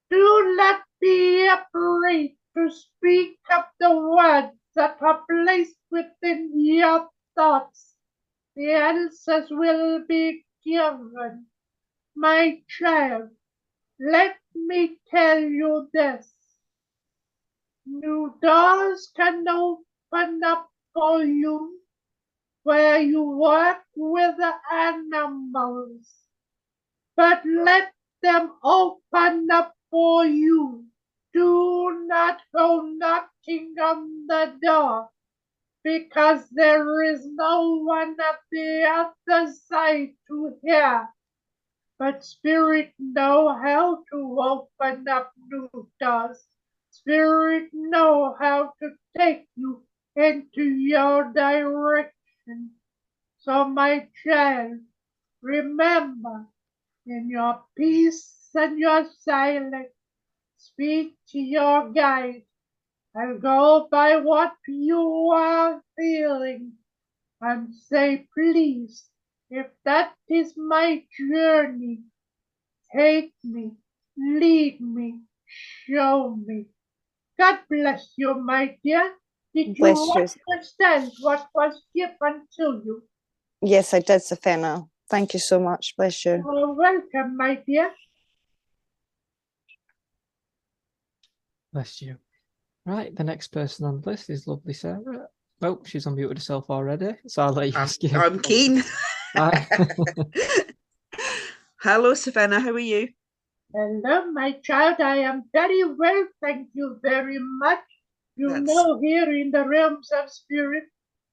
Do not be afraid to speak of the words that are placed within your thoughts. The answers will be given. My child, let me tell you this. New doors can open up for you where you work with the animals, but let them open up for you. Do not go knocking on the door, because there is no one at the other side to hear. But Spirit know how to open up new doors. Spirit know how to take you into your direction. So my child, remember, in your peace and your silence, speak to your guide and go by what you are feeling and say, please, if that is my journey, take me, lead me, show me. God bless you, my dear. Did you Bless you. understand what was given to you? Yes, I did, Saphena. Thank you so much. Bless you. You're welcome, my dear. Bless you. Right, the next person on the list is lovely Sarah. Oh, she's unmuted herself already, so I'll let you ask you. I'm keen. Hi. Hello, Saphena. How are you? Hello, my child. I am very well, thank you very much. You know, here in the realms of spirit,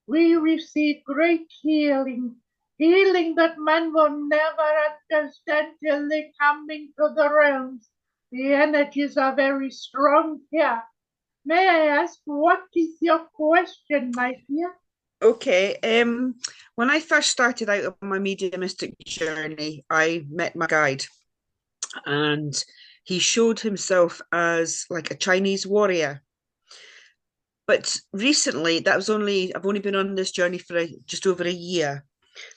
we receive great healing. Healing that man will never understand till they come into the realms. The energies are very strong here. May I ask, what is your question, my dear? Okay. When I first started out on my mediumistic journey, I met my guide, and he showed himself as like a Chinese warrior. But recently, I've only been on this journey for just over a year.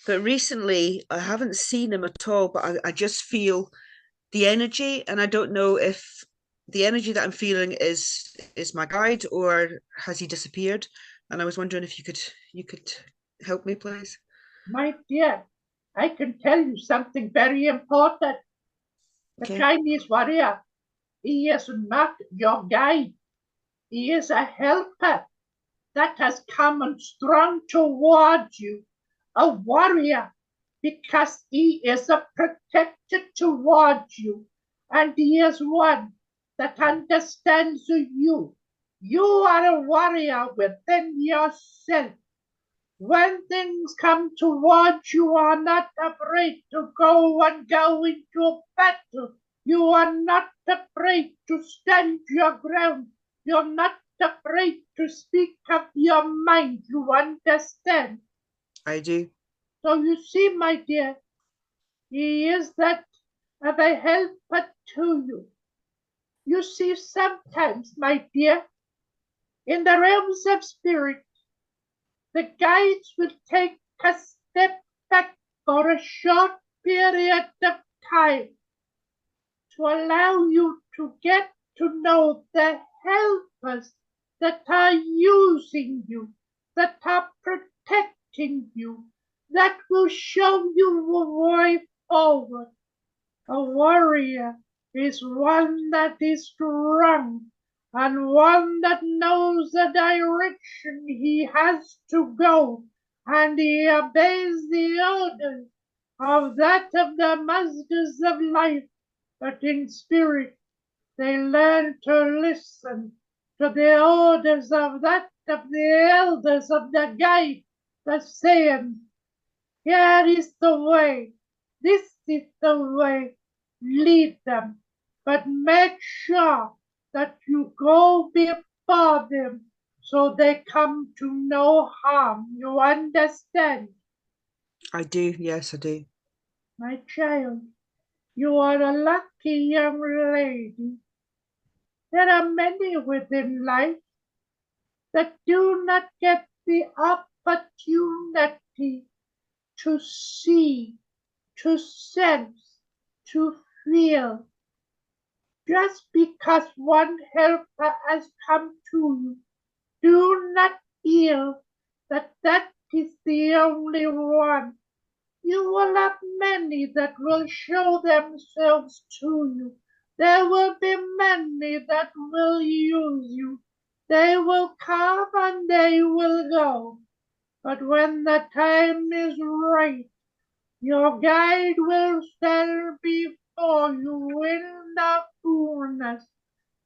But recently, I haven't seen him at all. But I just feel the energy, and I don't know if the energy that I'm feeling is my guide, or has he disappeared? And I was wondering if you could help me, please. My dear, I can tell you something very important. The Chinese warrior, he is not your guide. He is a helper that has come and strong towards you, a warrior, because he is a protector towards you, and he is one that understands you. You are a warrior within yourself. When things come towards you, are not afraid to go into battle. You are not afraid to stand your ground. You're not afraid to speak of your mind. You understand? I do. So you see, my dear, he is that of a helper to you. You see, sometimes, my dear, in the realms of spirit, the guides will take a step back for a short period of time to allow you to get to know the helpers that are using you, that are protecting you, that will show you the way forward. A warrior is one that is strong and one that knows the direction he has to go, and he obeys the orders of that of the masters of life. But in spirit, they learn to listen to the orders of that of the elders of the guide, the saying, here is the way, this is the way, lead them, but make sure that you go before them so they come to no harm. You understand? I do, yes, I do. My child, you are a lucky young lady. There are many within life that do not get the opportunity to see, to sense, to feel. Just because one helper has come to you, do not feel that that is the only one. You will have many that will show themselves to you. There will be many that will use you. They will come and they will go. But when the time is right, your guide will stand before you in the fullness,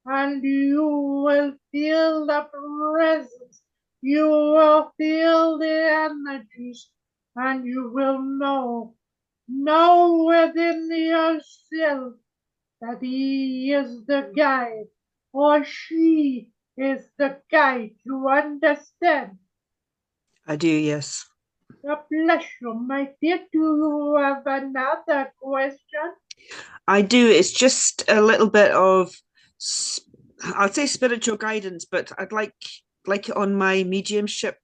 and you will feel the presence. You will feel the energies, and you will know within yourself that he is the guide or she is the guide. You understand? I do, yes. God bless you, my dear. Do you have another question? I do. It's just a little bit of, I'd say spiritual guidance, but I'd like it on my mediumship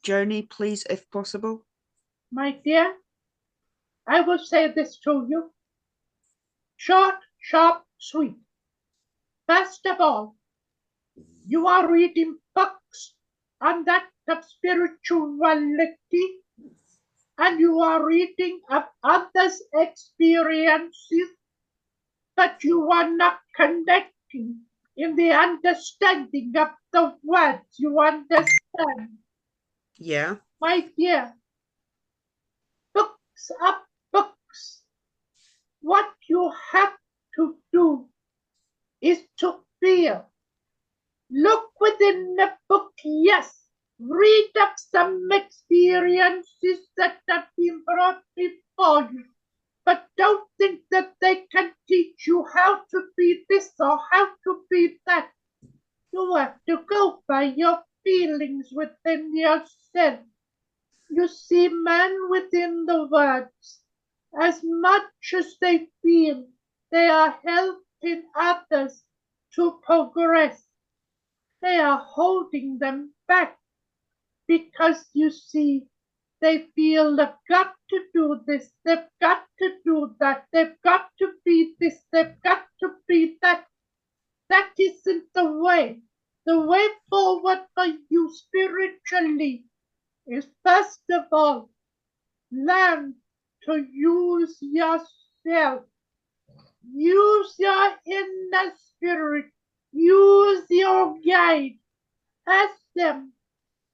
journey, please, if possible. My dear, I will say this to you. Short, sharp, sweet. First of all, you are reading books on that of spirituality, and you are reading of others' experiences, but you are not connecting in the understanding of the words. You understand? Yeah. My dear, books are books. What you have to do is to feel. Look within the book, yes. Read of some experiences that have been brought before you. But don't think that they can teach you how to be this or how to be that. You have to go by your feelings within yourself. You see, man within the words, as much as they feel they are helping others to progress, they are holding them back because you see, they feel they've got to do this, they've got to do that, they've got to be this, they've got to be that. That isn't the way. The way forward for you spiritually is first of all, learn to use yourself. Use your inner spirit. Use your guide. Ask them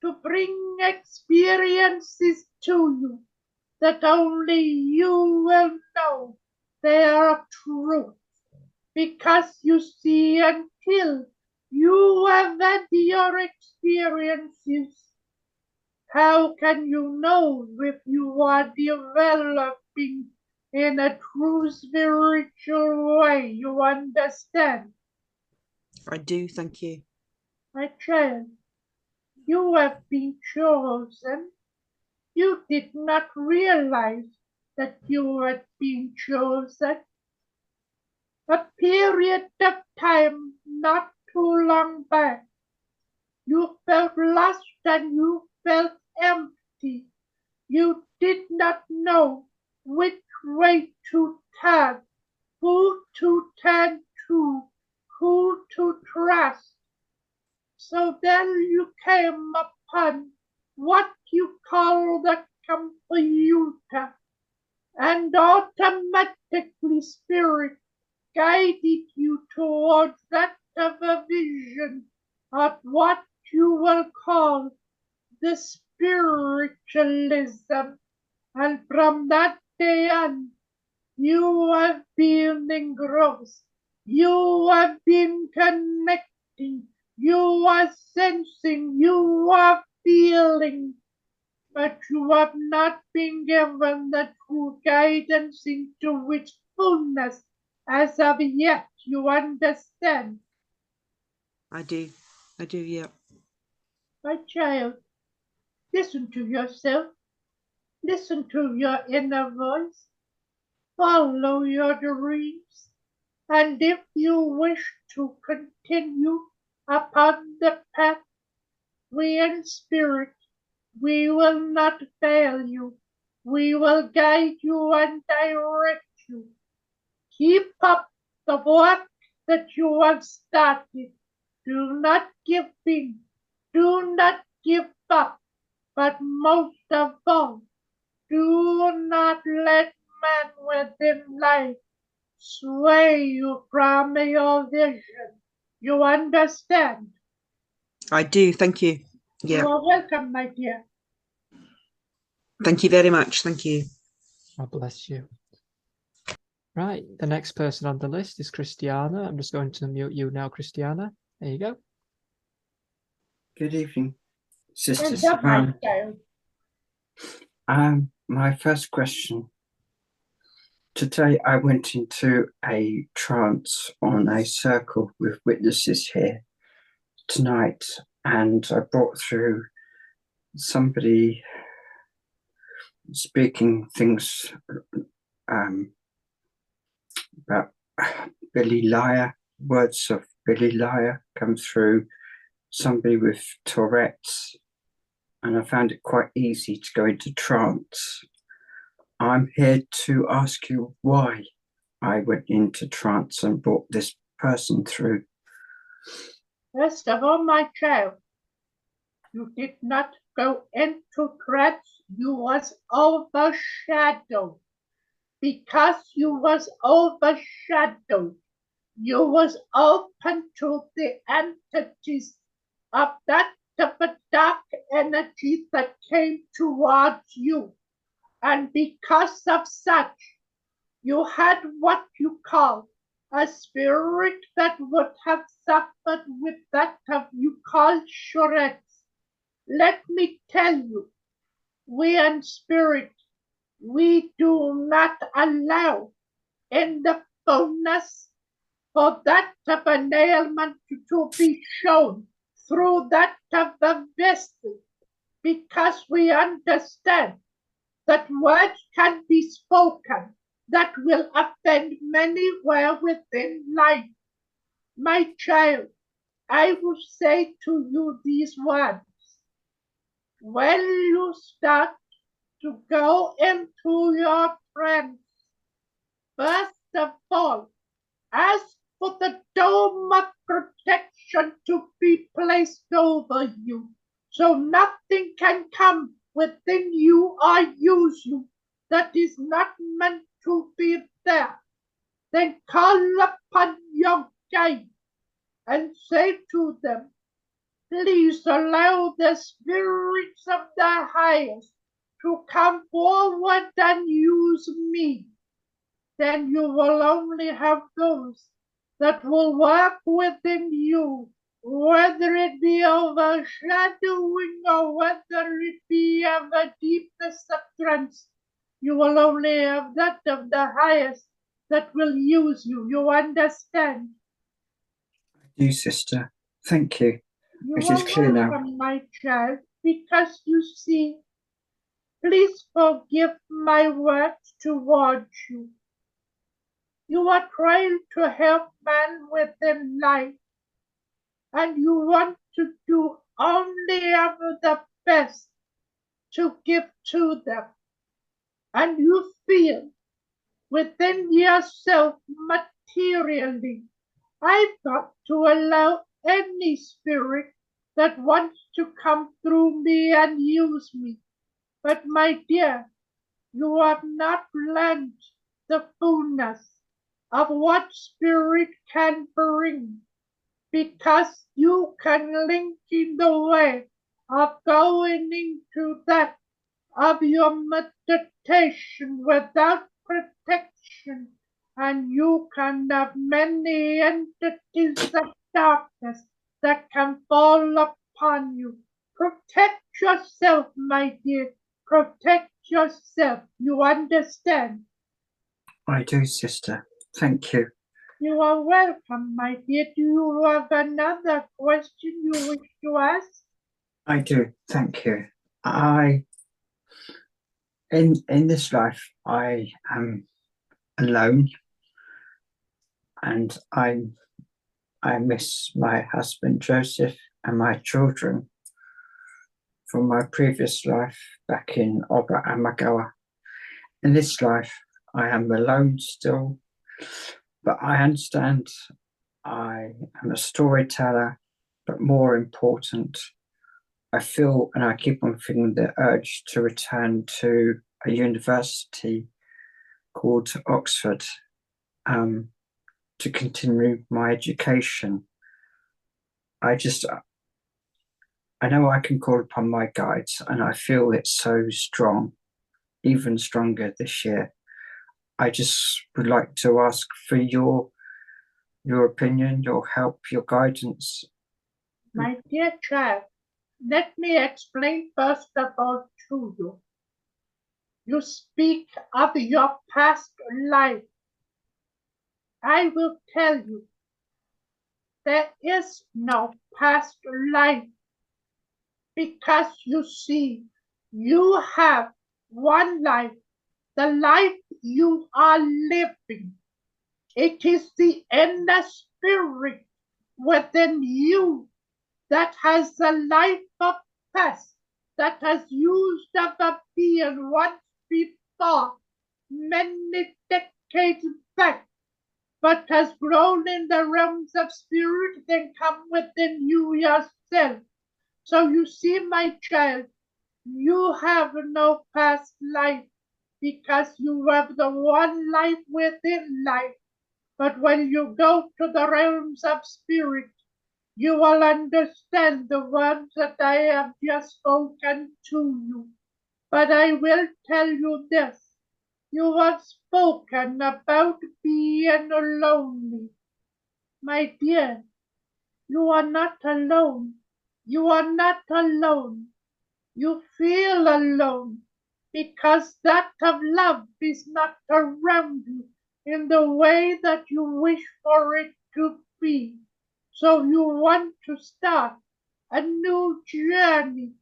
to bring experiences to you that only you will know they are true. Because you see, until you have had your experiences, how can you know if you are developing in a true spiritual way? You understand? I do, thank you. My child, you have been chosen. You did not realize that you had been chosen. A period of time not too long back, you felt lost and you felt empty. You did not know which way to turn, who to turn to, who to trust. So then you came upon what you call the computer, and automatically Spirit guided you towards that of a vision of what you will call the spiritualism. And from that day on, you have been engrossed. You have been connecting. You are sensing. You are feeling. But you have not been given the true guidance into which fullness as of yet. You understand? I do, yeah. My child, listen to yourself. Listen to your inner voice. Follow your dreams. And if you wish to continue upon the path, we in spirit, we will not fail you. We will guide you and direct you. Keep up the work that you have started. Do not give in. Do not give up. But most of all, do not let man within life sway you from your vision. You understand? I do. Thank you. Yeah. You are welcome, my dear. Thank you very much. Thank you. God bless you. Right, the next person on the list is Christiana. I'm just going to mute you now, Christiana. There you go. Good evening, Sister Stand up, my Saphena. child. My first question. Today I went into a trance on a circle with witnesses here tonight, and I brought through somebody speaking things about Billy Liar, words of Billy Liar come through, somebody with Tourette's, and I found it quite easy to go into trance. I'm here to ask you why I went into trance and brought this person through. First of all, my child, you did not go into trance. You was overshadowed. Because you was overshadowed, you was open to the entities of that of a dark energy that came towards you. And because of such, you had what you call a spirit that would have suffered with that of you call Tourette's. Let me tell you, we in spirit, we do not allow in the fullness for that of an ailment to be shown through that of the vessel, because we understand that words can be spoken that will offend many where within life. My child, I will say to you these words. When you start to go into your trance, first of all, ask for the dome of protection to be placed over you, so nothing can come within you or use you that is not meant to be there. Then call upon your guide and say to them, please allow the spirits of the highest to come forward and use me. Then you will only have those that will work within you, whether it be overshadowing or whether it be of a deepness of trance. You will only have that of the highest that will use you. You understand? I do, Sister. Thank you. You It is are clear now. welcome, my child, because you see, please forgive my words towards you. You are trying to help man within life, and you want to do only of the best to give to them. And you feel within yourself materially, I've got to allow any spirit that wants to come through me and use me. But my dear, you have not learned the fullness of what spirit can bring, because you can link in the way of going into that of your meditation without protection, and you can have many entities of darkness that can fall upon you. Protect yourself, my dear. Protect yourself. You understand? I do, Sister. Thank you. You are welcome, my dear. Do you have another question you wish to ask? I do. Thank you. In this life, I am alone. and I miss my husband Joseph and my children from my previous life back in Oba Amagawa. In this life, I am alone still, but I understand I am a storyteller, but more important, I feel and I keep on feeling the urge to return to a university called Oxford to continue my education. I know I can call upon my guides, and I feel it's so strong, even stronger this year. I just would like to ask for your opinion, your help, your guidance. My dear child, let me explain first of all to you. You speak of your past life. I will tell you, there is no past life, because you see, you have one life, the life you are living. It is the inner spirit within you that has the life of past, that has used of a being once before, many decades back, but has grown in the realms of spirit, then come within you yourself. So you see, my child, you have no past life, because you have the one life within life. But when you go to the realms of spirit, you will understand the words that I have just spoken to you. But I will tell you this. You have spoken about being lonely. My dear, you are not alone. You are not alone. You feel alone because that of love is not around you in the way that you wish for it to be. So you want to start a new journey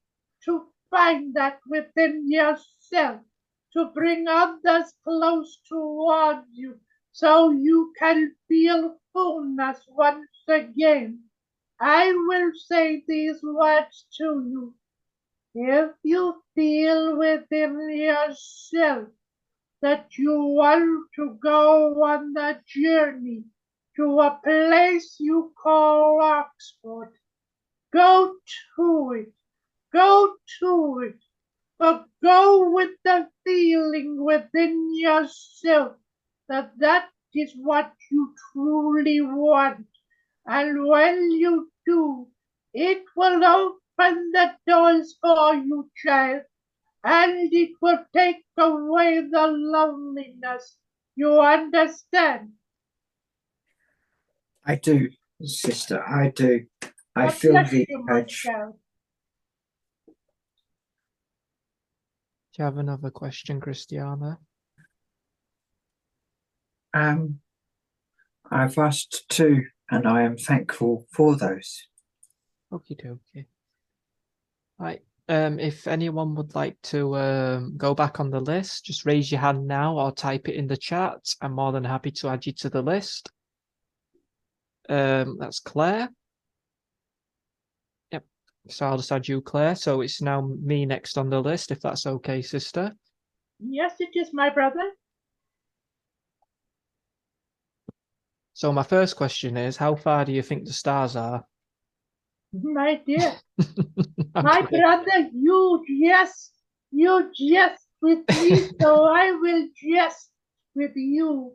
to find that within yourself, to bring others close towards you so you can feel fullness once again. I will say these words to you. If you feel within yourself that you want to go on the journey to a place you call Oxford, go to it, go to it, but go with the feeling within yourself that that is what you truly want. And when you do, it will open the doors for you, child, and it will take away the loneliness. You understand? I do, sister, I do. I God feel bless the you, my urge. child. Do you have another question, Christiana? I've asked two, and I am thankful for those. Okie dokie. Right. If anyone would like to go back on the list, just raise your hand now or type it in the chat. I'm more than happy to add you to the list. That's Claire. Yep. So I'll just add you, Claire. So it's now me next on the list, if that's okay, sister. Yes, it is, my brother. So my first question is, how far do you think the stars are? My dear, I'm my kidding. brother, you jest with me, so I will jest with you.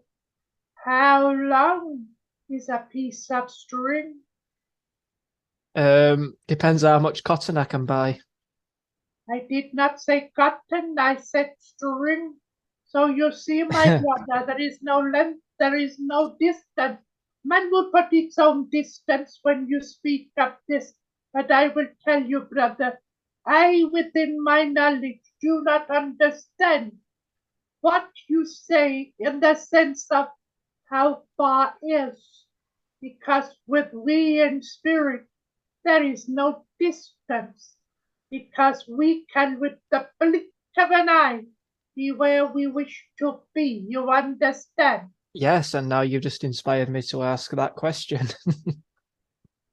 How long is a piece of string? Depends how much cotton I can buy. I did not say cotton, I said string. So you see, my brother, there is no length, there is no distance. Man will put its own distance when you speak of this. But I will tell you, brother, I, within my knowledge, do not understand what you say in the sense of how far is. Because with we in spirit, there is no distance. Because we can, with the blink of an eye, be where we wish to be. You understand? Yes, and now you've just inspired me to ask that question.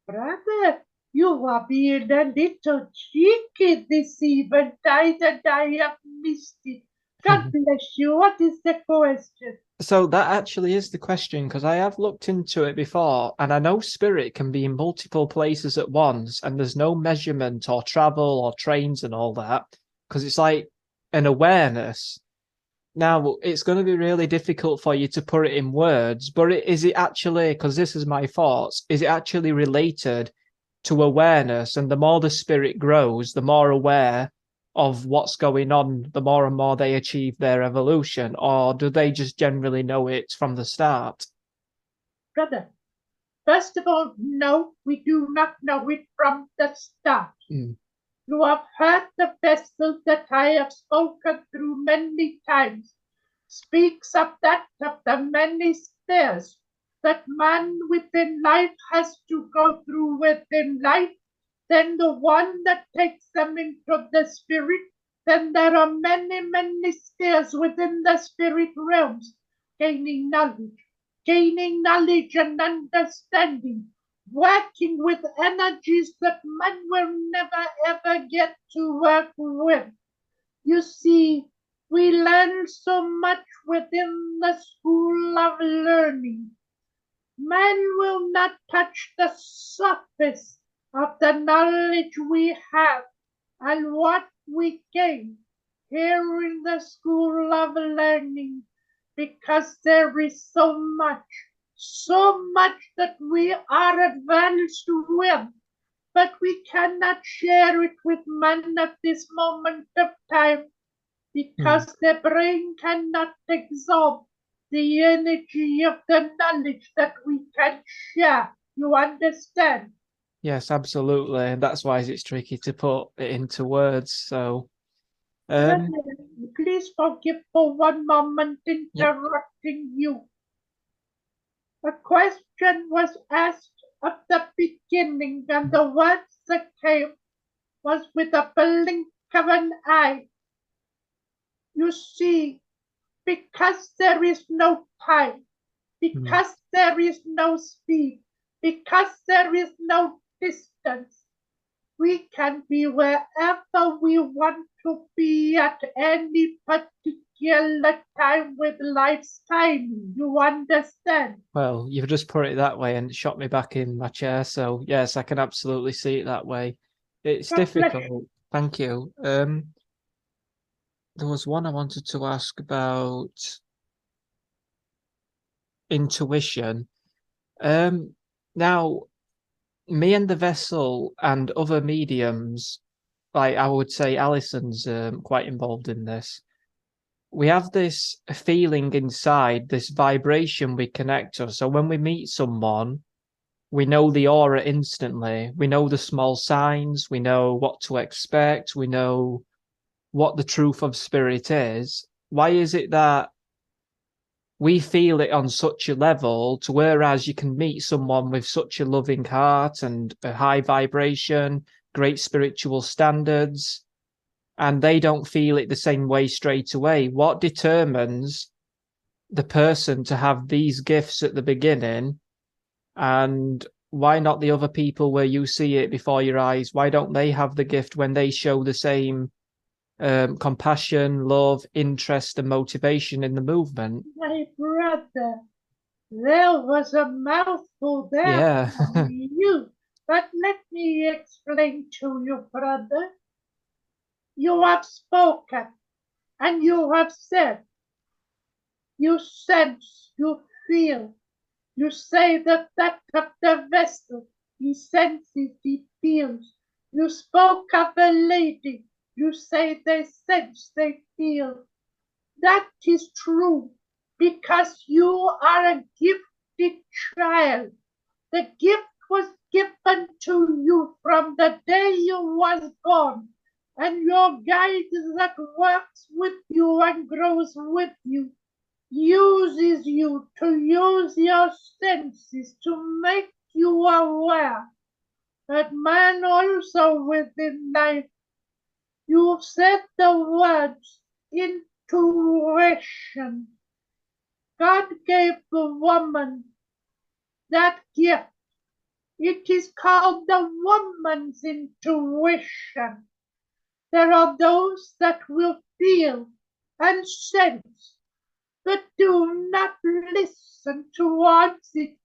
Brother, you are being a little cheeky this evening, and I have missed it. God bless you. What is the question? So that actually is the question, because I have looked into it before, and I know spirit can be in multiple places at once, and there's no measurement or travel or trains and all that, because it's like an awareness. Now, it's going to be really difficult for you to put it in words, but is it actually, because this is my thoughts, is it actually related to awareness? And the more the spirit grows, the more aware of what's going on, the more and more they achieve their evolution? Or do they just generally know it from the start? Brother, first of all, no, we do not know it from the start. You have heard the vessel that I have spoken through many times speaks of that of the many stairs that man within life has to go through within life, then the one that takes them into the spirit. Then there are many, many stairs within the spirit realms, gaining knowledge and understanding, working with energies that man will never ever get to work with. You see, we learn so much within the school of learning. Man will not touch the surface of the knowledge we have and what we gain here in the school of learning, because there is so much that we are advanced with, but we cannot share it with man at this moment of time, because the brain cannot absorb the energy of the knowledge that we can share. You understand? Yes, absolutely. That's why it's tricky to put it into words. So, please forgive for one moment interrupting you. A question was asked at the beginning, and the words that came was with a blink of an eye. You see, because there is no time, because there is no speed, because there is no distance, we can be wherever we want to be at any particular time with life's timing. You understand? well, you've just put it that way and shot me back in my chair. So, yes, I can absolutely see it that way. It's difficult. Thank you. There was one I wanted to ask about intuition. Now, me and the vessel and other mediums, like I would say Alison's quite involved in this. We have this feeling inside, this vibration we connect to. So when we meet someone, we know the aura instantly. We know the small signs. We know what to expect. We know what the truth of spirit is. Why is it that we feel it on such a level, to whereas you can meet someone with such a loving heart and a high vibration, great spiritual standards, and they don't feel it the same way straight away? What determines the person to have these gifts at the beginning, and why not the other people where you see it before your eyes? Why don't they have the gift when they show the same compassion, love, interest, and motivation in the movement? My brother, there was a mouthful there for you, but let me explain to you, brother. You have spoken and you have said, you sense, you feel, you say that of the vessel, he senses, he feels. You spoke of a lady, you say they sense, they feel. That is true, because you are a gifted child. The gift was given to you from the day you was born, and your guide that works with you and grows with you uses you to use your senses to make you aware that man also within life. You've said the words intuition. God gave the woman that gift. It is called the woman's intuition. There are those that will feel and sense, but do not listen towards it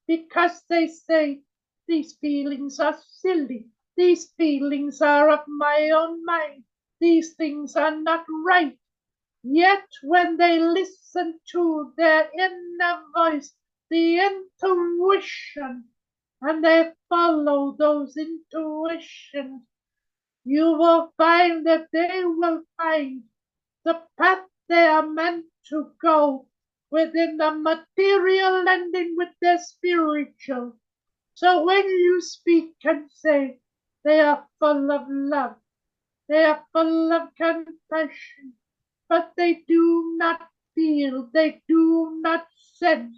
because they say, these feelings are silly. These feelings are of my own mind. These things are not right. Yet when they listen to their inner voice, the intuition, and they follow those intuitions, you will find that they will find the path they are meant to go within the material ending with their spiritual. So when you speak and say they are full of love, they are full of compassion, but they do not feel, they do not sense.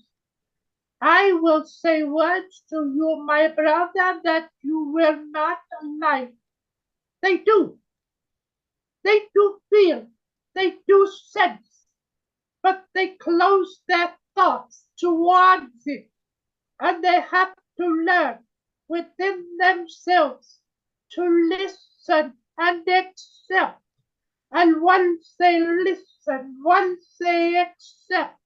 I will say words to you, my brother, that you will not like. They do. They do feel. They do sense. But they close their thoughts towards it. And they have to learn within themselves to listen and accept. And once they listen, once they accept,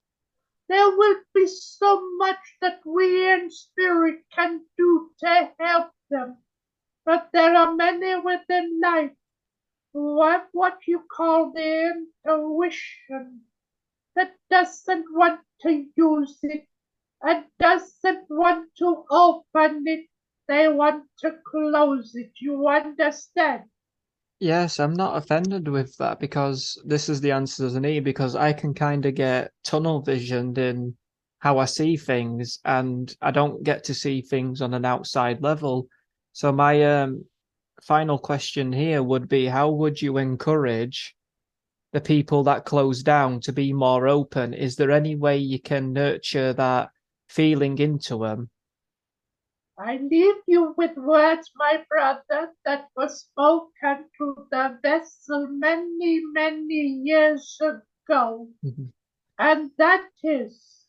there will be so much that we in spirit can do to help them. But there are many within life who have what you call the intuition that doesn't want to use it and doesn't want to open it. They want to close it. You understand? Yes, I'm not offended with that because this is the answer to me, because I can kind of get tunnel visioned in how I see things, and I don't get to see things on an outside level. So my final question here would be, how would you encourage the people that close down to be more open? Is there any way you can nurture that feeling into them? I leave you with words, my brother, that were spoken to the vessel many, many years ago. And that is,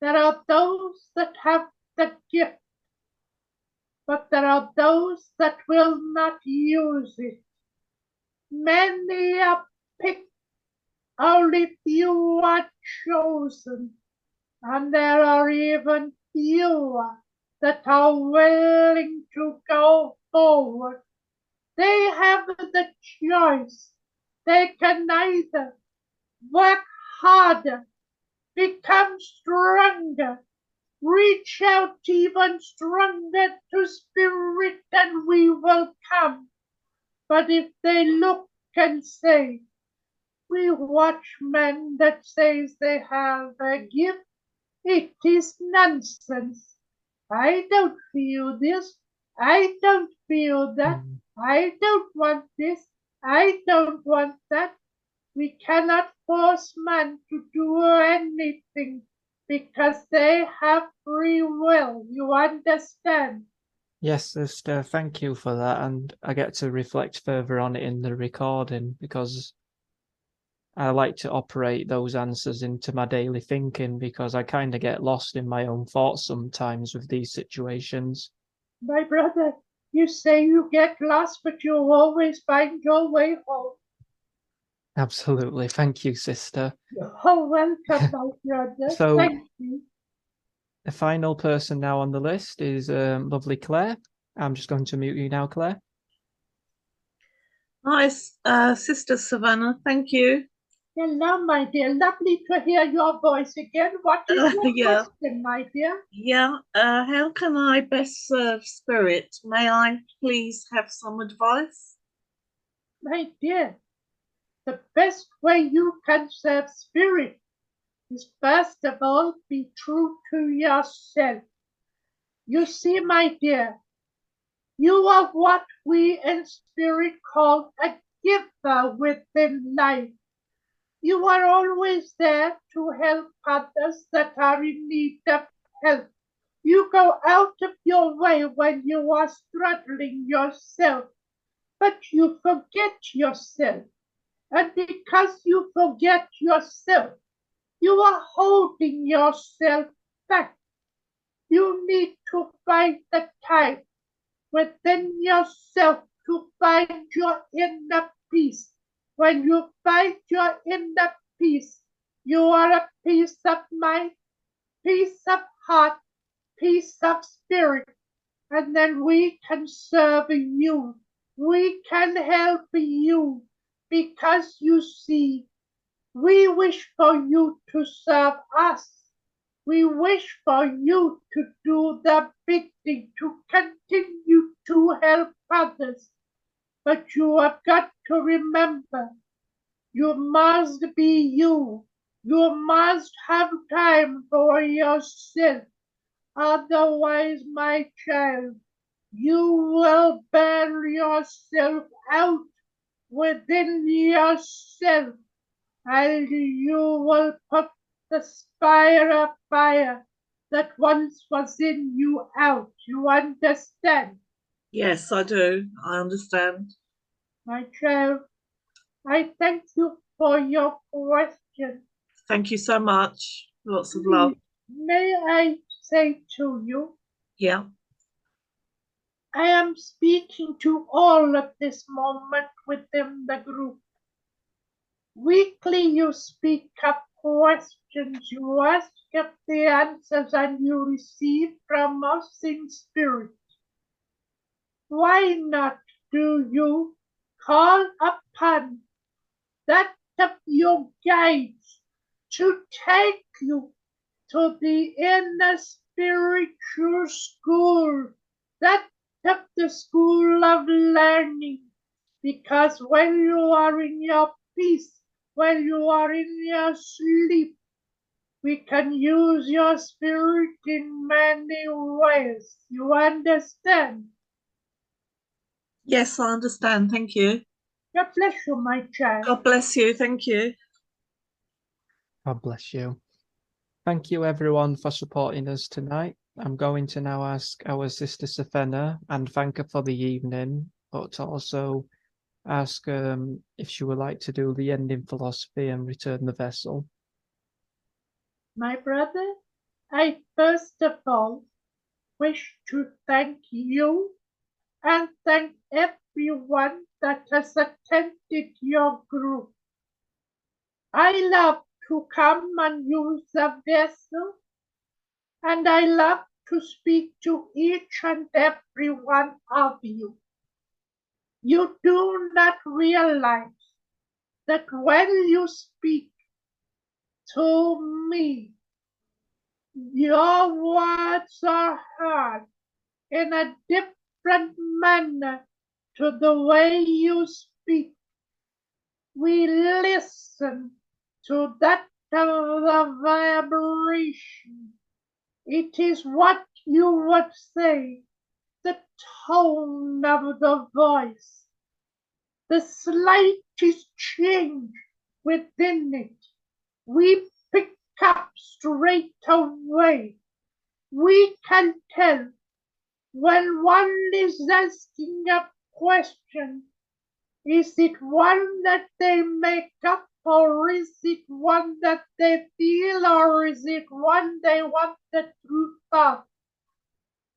there are those that have the gift, but there are those that will not use it. Many are picked, only few are chosen, and there are even fewer that are willing to go forward. They have the choice. They can either work harder, become stronger, reach out even stronger to spirit, and we will come. But if they look and say, we watch men that says they have a gift, it is nonsense. I don't feel this. I don't feel that. I don't want this. I don't want that. We cannot force man to do anything because they have free will. You understand? Yes, sister, thank you for that. And I get to reflect further on it in the recording because I like to operate those answers into my daily thinking, because I kind of get lost in my own thoughts sometimes with these situations. My brother, you say you get lost, but you'll always find your way home. Absolutely. Thank you, sister. You're welcome, my brother. So, thank you. The final person now on the list is lovely Claire. I'm just going to mute you now, Claire. Hi, Sister Savannah. Thank you. Hello, my dear. Lovely to hear your voice again. What is your question, my dear? Yeah. How can I best serve spirit? May I please have some advice? My dear, the best way you can serve spirit is first of all be true to yourself. You see, my dear, you are what we in spirit call a giver within life. You are always there to help others that are in need of help. You go out of your way when you are struggling yourself, but you forget yourself. And because you forget yourself, You are holding yourself back. You need to find the time within yourself to find your inner peace. When you find your inner peace, you are a peace of mind, peace of heart, peace of spirit, and then we can serve you. We can help you because you see, we wish for you to serve us. We wish for you to do the big thing, to continue to help others. But you have got to remember, you must be you. You must have time for yourself. Otherwise, my child, you will burn yourself out within yourself, and you will put the fire that once was in you out. You understand? Yes, I do. I understand. My child, I thank you for your question. Thank you so much. Lots of love. May I say to you, Yeah. I am speaking to all at this moment within the group. Weekly you speak up questions, you ask up the answers, and you receive from us in spirit. Why not do you call upon that of your guides to take you to the inner spiritual school, that of the school of learning? Because when you are in your peace, when you are in your sleep, we can use your spirit in many ways. You understand? Yes, I understand. Thank you. God bless you, my child. God bless you. Thank you. God bless you. Thank you everyone for supporting us tonight. I'm going to now ask our sister Saphena and thank her for the evening, but also ask if she would like to do the ending philosophy and return the vessel. My brother, I first of all wish to thank you and thank everyone that has attended your group. I love to come and use the vessel, and I love to speak to each and every one of you. You do not realize that when you speak to me, your words are heard in a different manner to the way you speak. We listen to that of the vibration. It is what you would say, the tone of the voice, the slightest change within it. We pick up straight away. We can tell when one is asking a question. Is it one that they make up, or is it one that they feel, or is it one they want the truth of?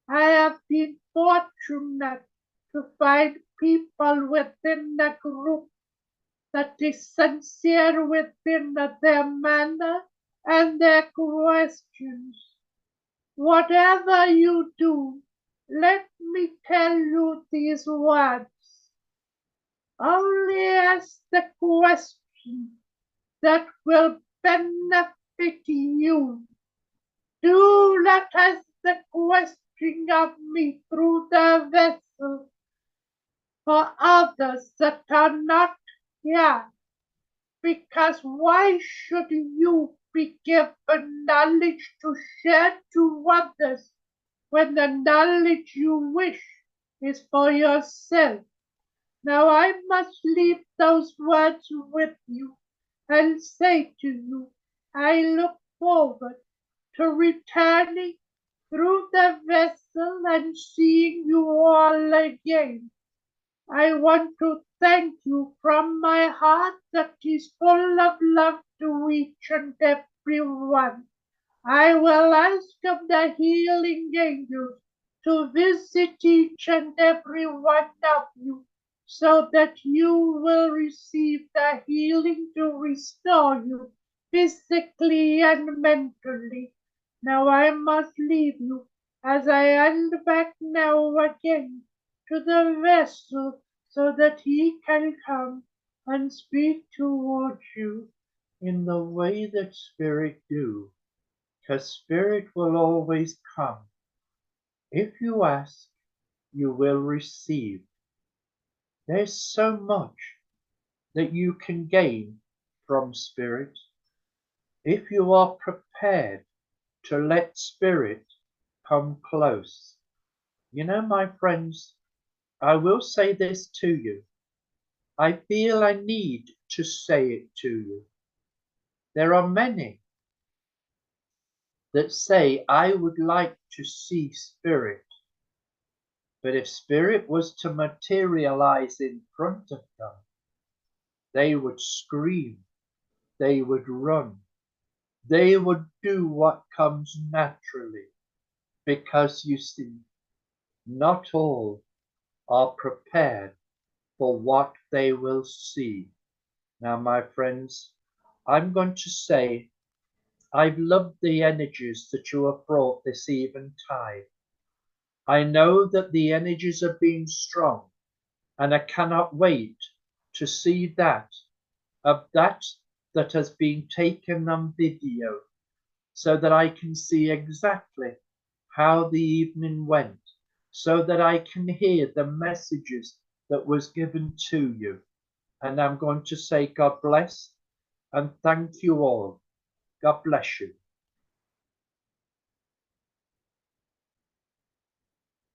I have been fortunate to find people within the group that is sincere within their manner and their questions. Whatever you do, let me tell you these words. Only ask the question that will benefit you. Do not ask the question of me through the vessel for others that are not here, because why should you be given knowledge to share to others when the knowledge you wish is for yourself? Now I must leave those words with you and say to you, I look forward to returning through the vessel and seeing you all again. I want to thank you from my heart that is full of love to each and every everyone. I will ask of the healing angels to visit each and every one of you, so that you will receive the healing to restore you physically and mentally. Now I must leave you, as I hand back now again to the vessel, so that he can come and speak towards you in the way that spirit do, because spirit will always come. If you ask, you will receive. There's so much that you can gain from spirit if you are prepared to let spirit come close. You know, my friends, I will say this to you. I feel I need to say it to you. There are many that say, I would like to see spirit. But if spirit was to materialize in front of them, they would scream, they would run, they would do what comes naturally. Because you see, not all are prepared for what they will see. Now, my friends, I'm going to say, I've loved the energies that you have brought this eventide. I know that the energies have been strong, and I cannot wait to see that has been taken on video, so that I can see exactly how the evening went, so that I can hear the messages that was given to you. And I'm going to say God bless and thank you all. God bless you.